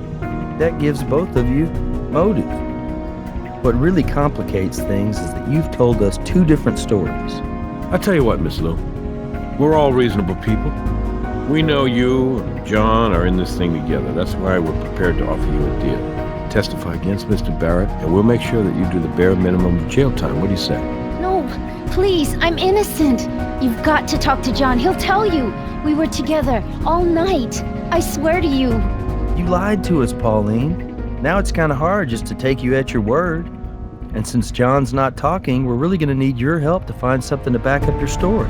that gives both of you motive. What really complicates things is that you've told us two different stories. I'll tell you what, Miss Lou. We're all reasonable people. We know you and John are in this thing together. That's why we're prepared to offer you a deal. Testify against Mr. Barrett, and we'll make sure that you do the bare minimum of jail time. What do you say? No, please, I'm innocent. You've got to talk to John. He'll tell you. We were together all night. I swear to you. You lied to us, Pauline. Now it's kind of hard just to take you at your word. And since John's not talking, we're really going to need your help to find something to back up your story.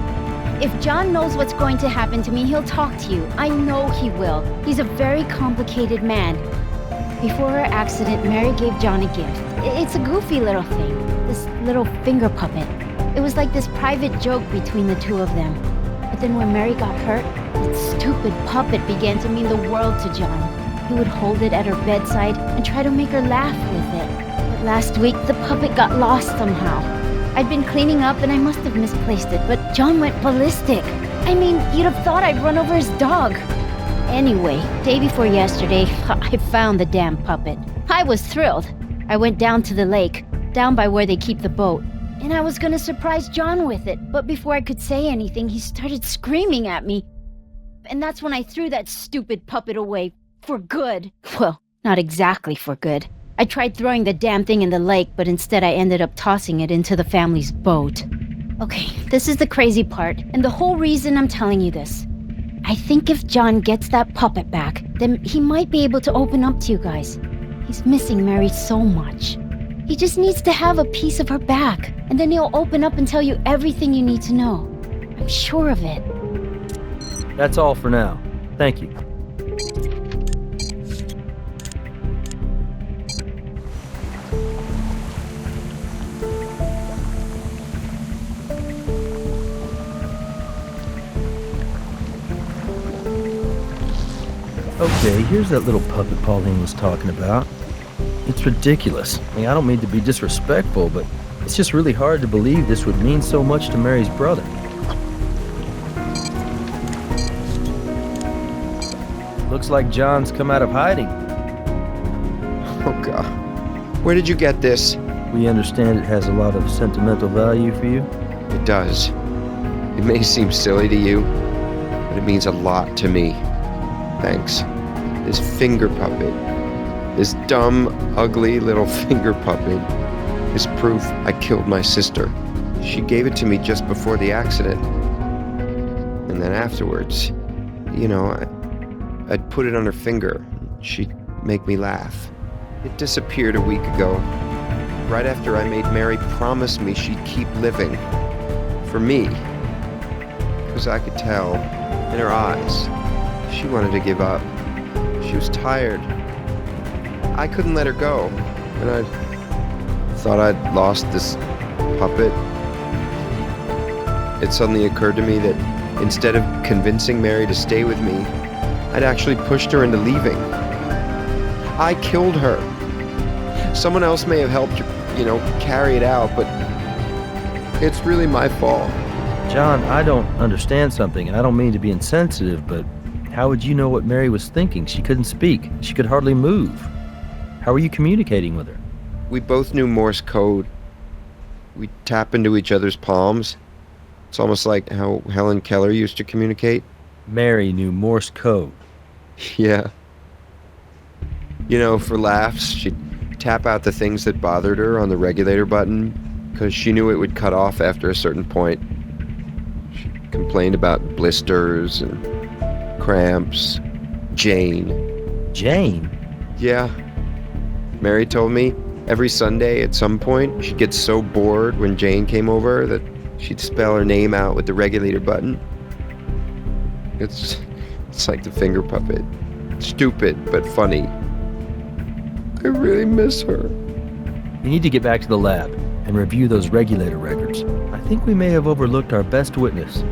If John knows what's going to happen to me, he'll talk to you. I know he will. He's a very complicated man. Before her accident, Mary gave John a gift. It's a goofy little thing. This little finger puppet. It was like this private joke between the two of them. But then when Mary got hurt, that stupid puppet began to mean the world to John. He would hold it at her bedside and try to make her laugh with it. But last week, the puppet got lost somehow. I'd been cleaning up and I must have misplaced it, but John went ballistic. I mean, you'd have thought I'd run over his dog. Anyway, day before yesterday, I found the damn puppet. I was thrilled. I went down to the lake, down by where they keep the boat, and I was gonna surprise John with it, but before I could say anything, he started screaming at me. And that's when I threw that stupid puppet away. For good. Well, not exactly for good. I tried throwing the damn thing in the lake, but instead I ended up tossing it into the family's boat. Okay, this is the crazy part, and the whole reason I'm telling you this. I think if John gets that puppet back, then he might be able to open up to you guys. He's missing Mary so much. He just needs to have a piece of her back, and then he'll open up and tell you everything you need to know. I'm sure of it. That's all for now. Thank you. Okay, here's that little puppet Pauline was talking about. It's ridiculous. I mean, I don't mean to be disrespectful, but it's just really hard to believe this would mean so much to Mary's brother. Looks like John's come out of hiding. Oh, God. Where did you get this? We understand it has a lot of sentimental value for you. It does. It may seem silly to you, but it means a lot to me. Thanks. This finger puppet. This dumb, ugly little finger puppet is proof I killed my sister. She gave it to me just before the accident. And then afterwards, you know, I'd put it on her finger. She'd make me laugh. It disappeared a week ago, right after I made Mary promise me she'd keep living. For me. Because I could tell in her eyes she wanted to give up. She was tired. I couldn't let her go, and I thought I'd lost this puppet. It suddenly occurred to me that instead of convincing Mary to stay with me, I'd actually pushed her into leaving. I killed her. Someone else may have helped her, carry it out, but it's really my fault. John, I don't understand something, and I don't mean to be insensitive, but how would you know what Mary was thinking? She couldn't speak. She could hardly move. How were you communicating with her? We both knew Morse code. We tap into each other's palms. It's almost like how Helen Keller used to communicate. Mary knew Morse code. Yeah. For laughs, she'd tap out the things that bothered her on the regulator button, because she knew it would cut off after a certain point. She complained about blisters and cramps. Jane. Jane? Yeah. Mary told me every Sunday at some point she'd get so bored when Jane came over that she'd spell her name out with the regulator button. It's like the finger puppet. Stupid, but funny. I really miss her. You need to get back to the lab and review those regulator records. I think we may have overlooked our best witness.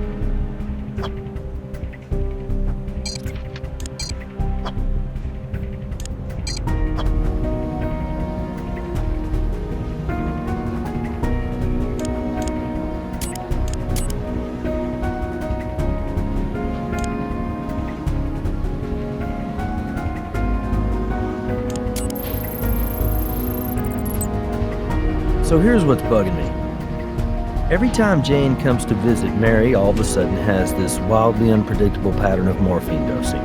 So here's what's bugging me. Every time Jane comes to visit, Mary all of a sudden has this wildly unpredictable pattern of morphine dosing.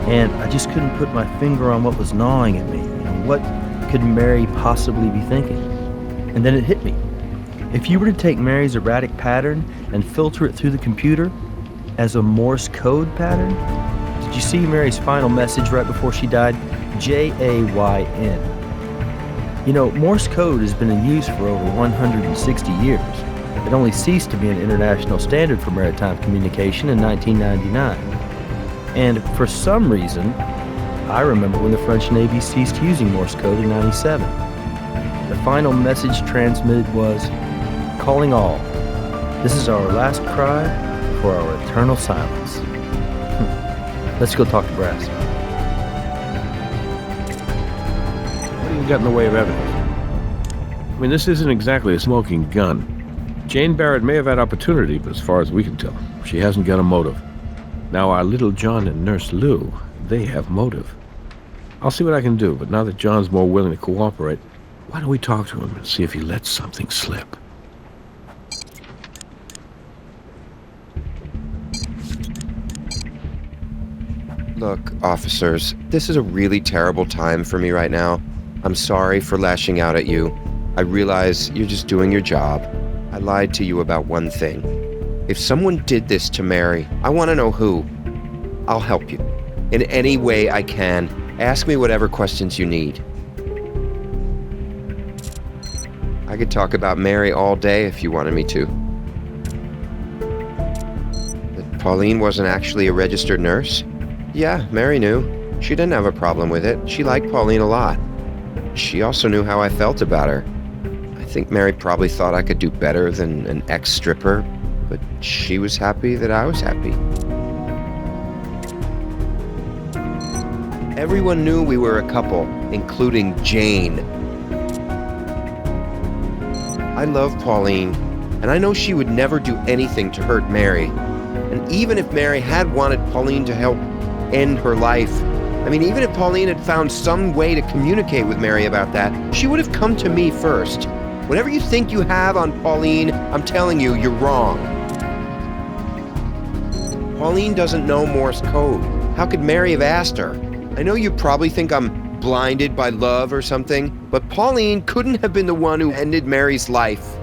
And I just couldn't put my finger on what was gnawing at me. What could Mary possibly be thinking? And then it hit me. If you were to take Mary's erratic pattern and filter it through the computer as a Morse code pattern, did you see Mary's final message right before she died? J-A-Y-N. Morse code has been in use for over 160 years. It only ceased to be an international standard for maritime communication in 1999. And for some reason, I remember when the French Navy ceased using Morse code in 97. The final message transmitted was, "Calling all. This is our last cry for our eternal silence." Let's go talk to Brass. What do you got in the way of evidence? I mean, this isn't exactly a smoking gun. Jane Barrett may have had opportunity, but as far as we can tell, she hasn't got a motive. Now, our little John and Nurse Lou, they have motive. I'll see what I can do, but now that John's more willing to cooperate, why don't we talk to him and see if he lets something slip? Look, officers, this is a really terrible time for me right now. I'm sorry for lashing out at you. I realize you're just doing your job. I lied to you about one thing. If someone did this to Mary, I want to know who. I'll help you. In any way I can. Ask me whatever questions you need. I could talk about Mary all day if you wanted me to. But Pauline wasn't actually a registered nurse? Yeah, Mary knew. She didn't have a problem with it. She liked Pauline a lot. She also knew how I felt about her. I think Mary probably thought I could do better than an ex-stripper, but she was happy that I was happy. Everyone knew we were a couple, including Jane. I love Pauline, and I know she would never do anything to hurt Mary. And even if Mary had wanted Pauline to help end her life, even if Pauline had found some way to communicate with Mary about that, she would have come to me first. Whatever you think you have on Pauline, I'm telling you, you're wrong. Pauline doesn't know Morse code. How could Mary have asked her? I know you probably think I'm blinded by love or something, but Pauline couldn't have been the one who ended Mary's life.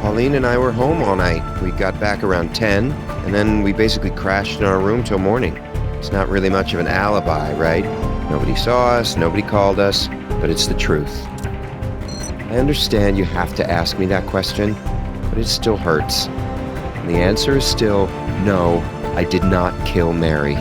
Pauline and I were home all night. We got back around 10, and then we basically crashed in our room till morning. It's not really much of an alibi, right? Nobody saw us, nobody called us, but it's the truth. I understand you have to ask me that question, but it still hurts. And the answer is still, no, I did not kill Mary.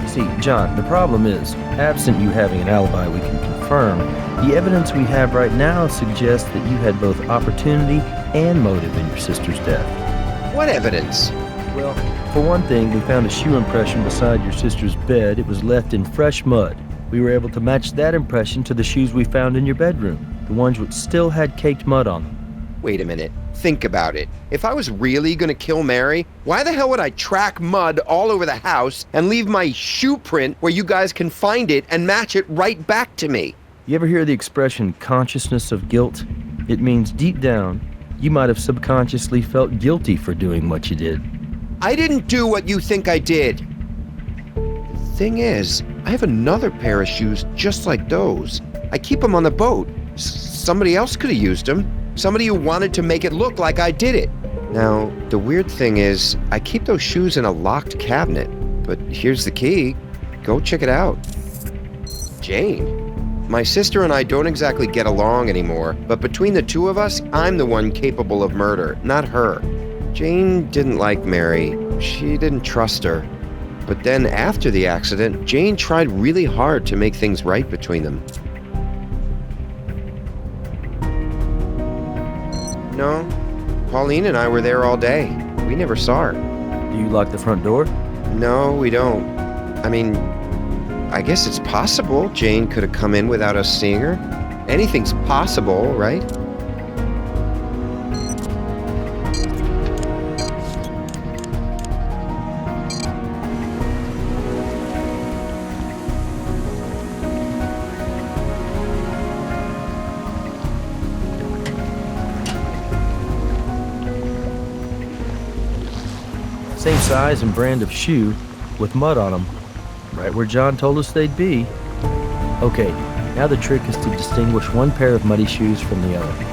See, John, the problem is, absent you having an alibi we can confirm, the evidence we have right now suggests that you had both opportunity and motive in your sister's death. What evidence? Well, for one thing, we found a shoe impression beside your sister's bed. It was left in fresh mud. We were able to match that impression to the shoes we found in your bedroom, the ones which still had caked mud on them. Wait a minute. Think about it. If I was really gonna kill Mary, why the hell would I track mud all over the house and leave my shoe print where you guys can find it and match it right back to me? You ever hear the expression consciousness of guilt? It means deep down, you might have subconsciously felt guilty for doing what you did. I didn't do what you think I did. The thing is, I have another pair of shoes just like those. I keep them on the boat. Somebody else could have used them. Somebody who wanted to make it look like I did it. Now, the weird thing is, I keep those shoes in a locked cabinet. But here's the key. Go check it out. Jane. My sister and I don't exactly get along anymore, but between the two of us, I'm the one capable of murder, not her. Jane didn't like Mary. She didn't trust her. But then after the accident, Jane tried really hard to make things right between them. No, Pauline and I were there all day. We never saw her. Do you lock the front door? No, we don't. I guess it's possible Jane could have come in without us seeing her. Anything's possible, right? Same size and brand of shoe, with mud on them, right where John told us they'd be. Okay, now the trick is to distinguish one pair of muddy shoes from the other.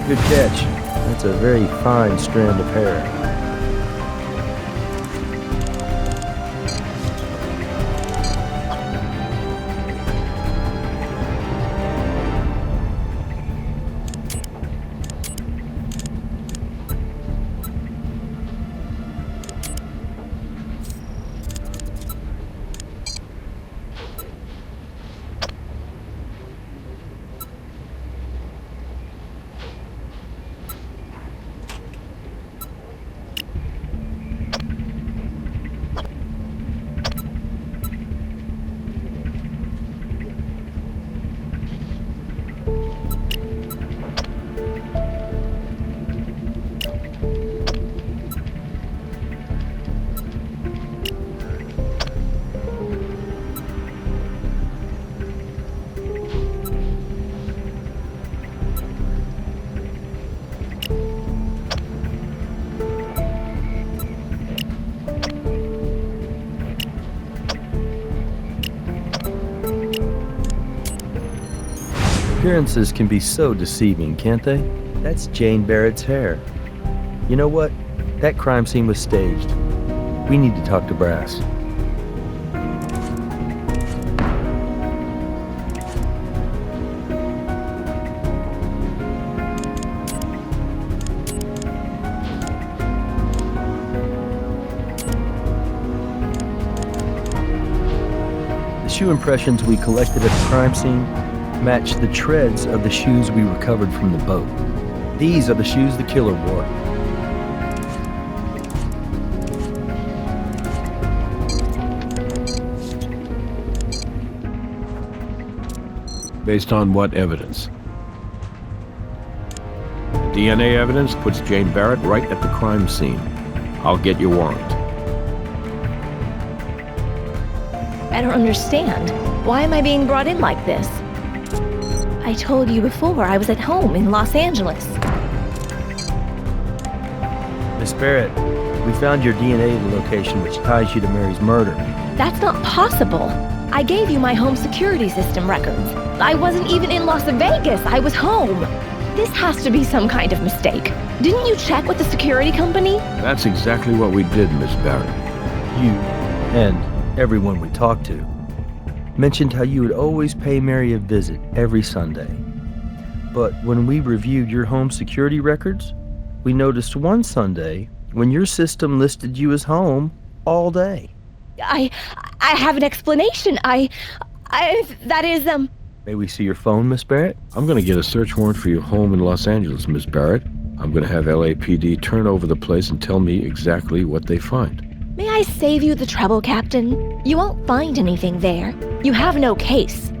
Good catch. That's a very fine strand of hair. Appearances can be so deceiving, can't they? That's Jane Barrett's hair. You know what? That crime scene was staged. We need to talk to Brass. The shoe impressions we collected at the crime scene match the treads of the shoes we recovered from the boat. These are the shoes the killer wore. Based on what evidence? DNA evidence puts Jane Barrett right at the crime scene. I'll get your warrant. I don't understand. Why am I being brought in like this? I told you before I was at home in Los Angeles. Miss Barrett, we found your DNA at the location which ties you to Mary's murder. That's not possible. I gave you my home security system records. I wasn't even in Las Vegas. I was home. This has to be some kind of mistake. Didn't you check with the security company? That's exactly what we did, Miss Barrett. You, and everyone we talked to, mentioned how you would always pay Mary a visit every Sunday. But when we reviewed your home security records, we noticed one Sunday when your system listed you as home all day. I have an explanation. That is, May we see your phone, Miss Barrett? I'm going to get a search warrant for your home in Los Angeles, Miss Barrett. I'm going to have LAPD turn over the place and tell me exactly what they find. May I save you the trouble, Captain? You won't find anything there. You have no case.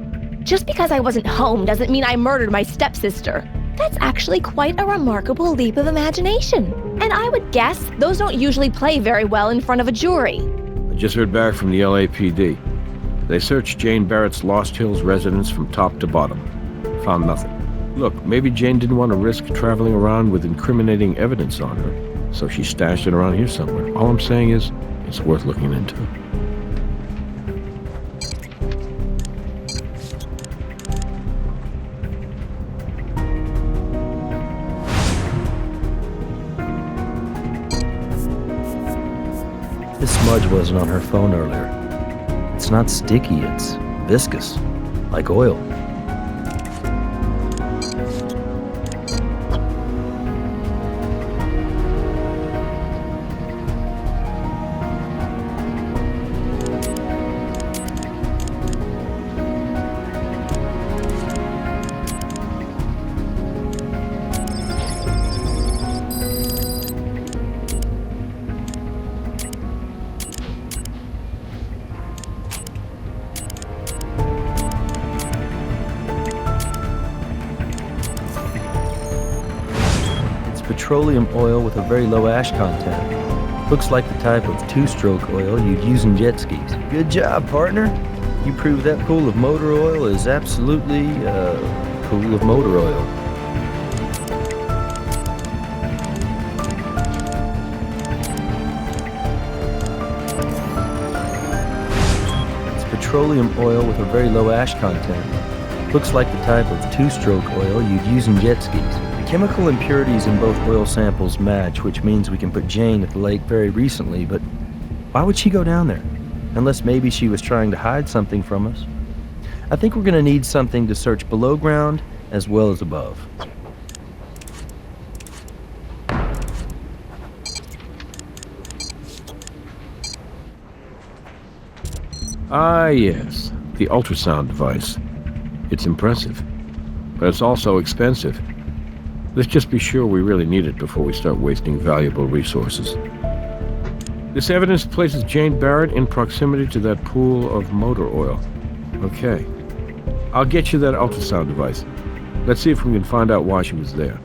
Just because I wasn't home doesn't mean I murdered my stepsister. That's actually quite a remarkable leap of imagination. And I would guess those don't usually play very well in front of a jury. I just heard back from the LAPD. They searched Jane Barrett's Lost Hills residence from top to bottom. Found nothing. Look, maybe Jane didn't want to risk traveling around with incriminating evidence on her, so she stashed it around here somewhere. All I'm saying is, it's worth looking into. This smudge wasn't on her phone earlier. It's not sticky, it's viscous, like oil. petroleum oil with a very low ash content. Looks like the type of two-stroke oil you'd use in jet skis. Good job, partner. You proved that pool of motor oil is absolutely a pool of motor oil. It's petroleum oil with a very low ash content. Looks like the type of two-stroke oil you'd use in jet skis. The chemical impurities in both oil samples match, which means we can put Jane at the lake very recently, but why would she go down there? Unless maybe she was trying to hide something from us. I think we're going to need something to search below ground as well as above. Ah, yes, the ultrasound device. It's impressive, but it's also expensive. Let's just be sure we really need it before we start wasting valuable resources. This evidence places Jane Barrett in proximity to that pool of motor oil. Okay. I'll get you that ultrasound device. Let's see if we can find out why she was there.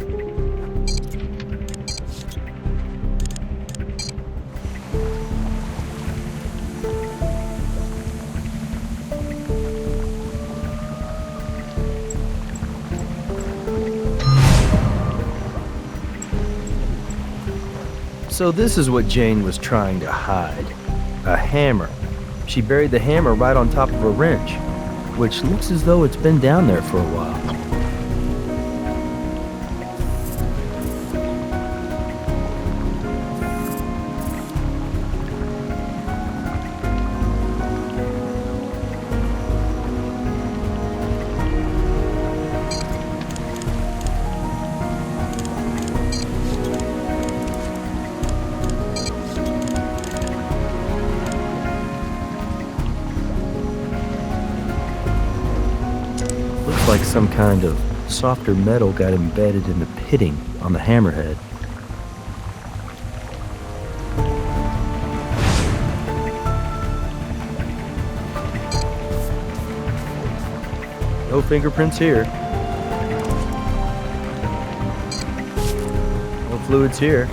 So this is what Jane was trying to hide. A hammer. She buried the hammer right on top of a wrench, which looks as though it's been down there for a while. Like some kind of softer metal got embedded in the pitting on the hammerhead. No fingerprints here. No fluids here.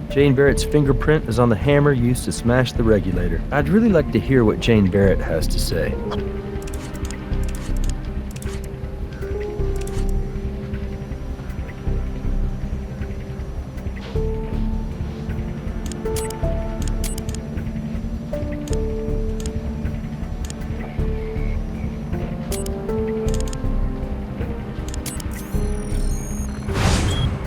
Jane Barrett's fingerprint is on the hammer used to smash the regulator. I'd really like to hear what Jane Barrett has to say.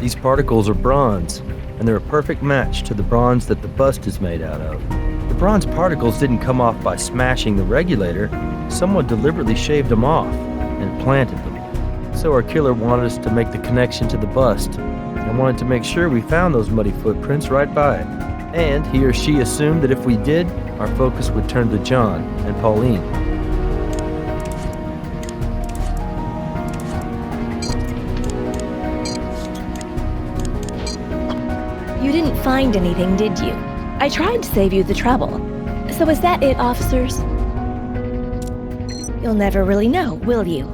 These particles are bronze, and they're a perfect match to the bronze that the bust is made out of. The bronze particles didn't come off by smashing the regulator. Someone deliberately shaved them off and planted them. So our killer wanted us to make the connection to the bust and wanted to make sure we found those muddy footprints right by it. And he or she assumed that if we did, our focus would turn to John and Pauline. You didn't find anything, did you? I tried to save you the trouble. So is that it, officers? You'll never really know, will you?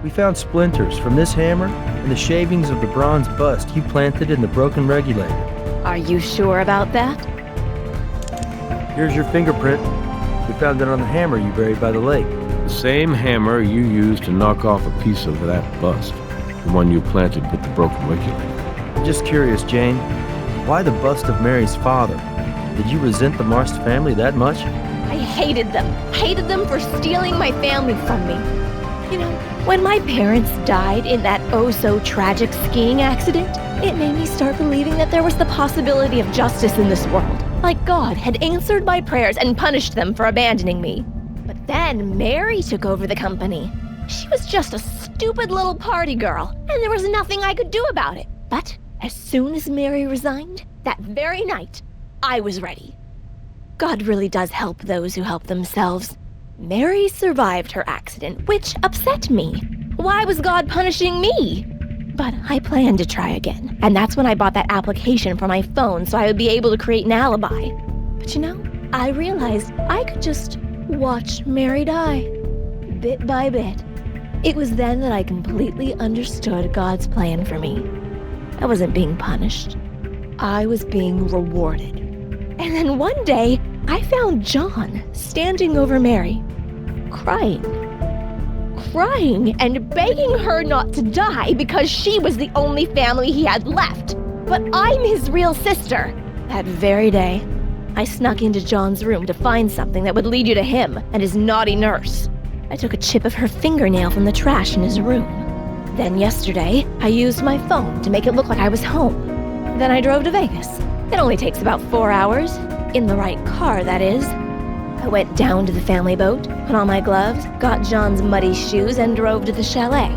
We found splinters from this hammer and the shavings of the bronze bust you planted in the broken regulator. Are you sure about that? Here's your fingerprint. We found it on the hammer you buried by the lake. The same hammer you used to knock off a piece of that bust. The one you planted with the broken regulator. Just curious, Jane, why the bust of Mary's father? Did you resent the Marst family that much? I hated them. Hated them for stealing my family from me. You know, when my parents died in that oh-so-tragic skiing accident, it made me start believing that there was the possibility of justice in this world. Like God had answered my prayers and punished them for abandoning me. But then Mary took over the company. She was just a stupid little party girl, and there was nothing I could do about it. But as soon as Mary resigned, that very night, I was ready. God really does help those who help themselves. Mary survived her accident, which upset me. Why was God punishing me? But I planned to try again, and that's when I bought that application for my phone so I would be able to create an alibi. But you know, I realized I could just watch Mary die, bit by bit. It was then that I completely understood God's plan for me. I wasn't being punished. I was being rewarded. And then one day, I found John standing over Mary, crying and begging her not to die because she was the only family he had left. But I'm his real sister. That very day, I snuck into John's room to find something that would lead you to him and his naughty nurse. I took a chip of her fingernail from the trash in his room. Then yesterday, I used my phone to make it look like I was home. Then I drove to Vegas. It only takes about 4 hours. In the right car, that is. I went down to the family boat, put on my gloves, got John's muddy shoes, and drove to the chalet.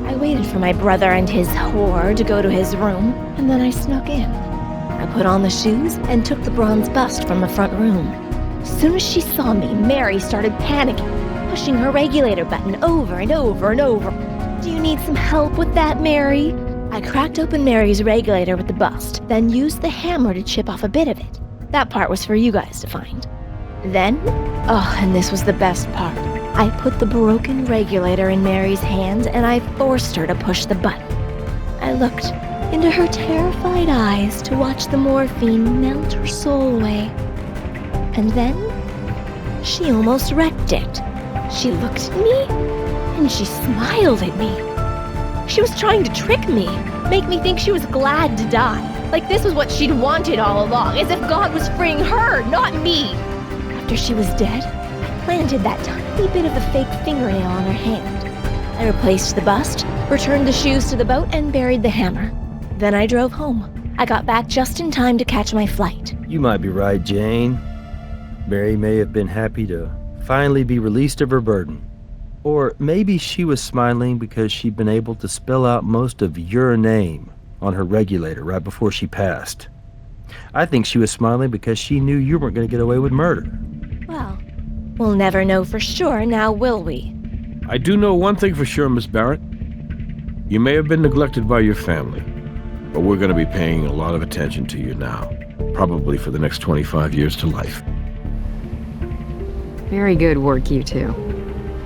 I waited for my brother and his whore to go to his room, and then I snuck in. I put on the shoes and took the bronze bust from the front room. As soon as she saw me, Mary started panicking, pushing her regulator button over and over and over. Do you need some help with that, Mary? I cracked open Mary's regulator with the bust, then used the hammer to chip off a bit of it. That part was for you guys to find. Then, and this was the best part, I put the broken regulator in Mary's hands and I forced her to push the button. I looked into her terrified eyes to watch the morphine melt her soul away. And then, she almost wrecked it. She looked at me and she smiled at me. She was trying to trick me, make me think she was glad to die. Like this was what she'd wanted all along, as if God was freeing her, not me. After she was dead, I planted that tiny bit of a fake fingernail on her hand. I replaced the bust, returned the shoes to the boat, and buried the hammer. Then I drove home. I got back just in time to catch my flight. You might be right, Jane. Mary may have been happy to finally be released of her burden. Or maybe she was smiling because she'd been able to spell out most of your name on her regulator right before she passed. I think she was smiling because she knew you weren't going to get away with murder. Well, we'll never know for sure now, will we? I do know one thing for sure, Miss Barrett. You may have been neglected by your family, but we're going to be paying a lot of attention to you now, probably for the next 25 years to life. Very good work, you two.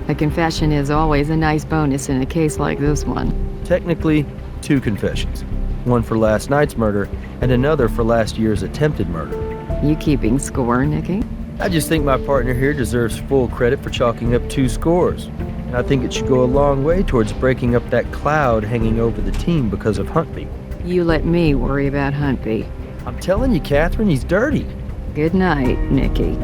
A confession is always a nice bonus in a case like this one. Technically, 2 confessions. One for last night's murder, and another for last year's attempted murder. You keeping score, Nikki? I just think my partner here deserves full credit for chalking up 2 scores. And I think it should go a long way towards breaking up that cloud hanging over the team because of Huntby. You let me worry about Huntby. I'm telling you, Catherine, he's dirty. Good night, Nikki.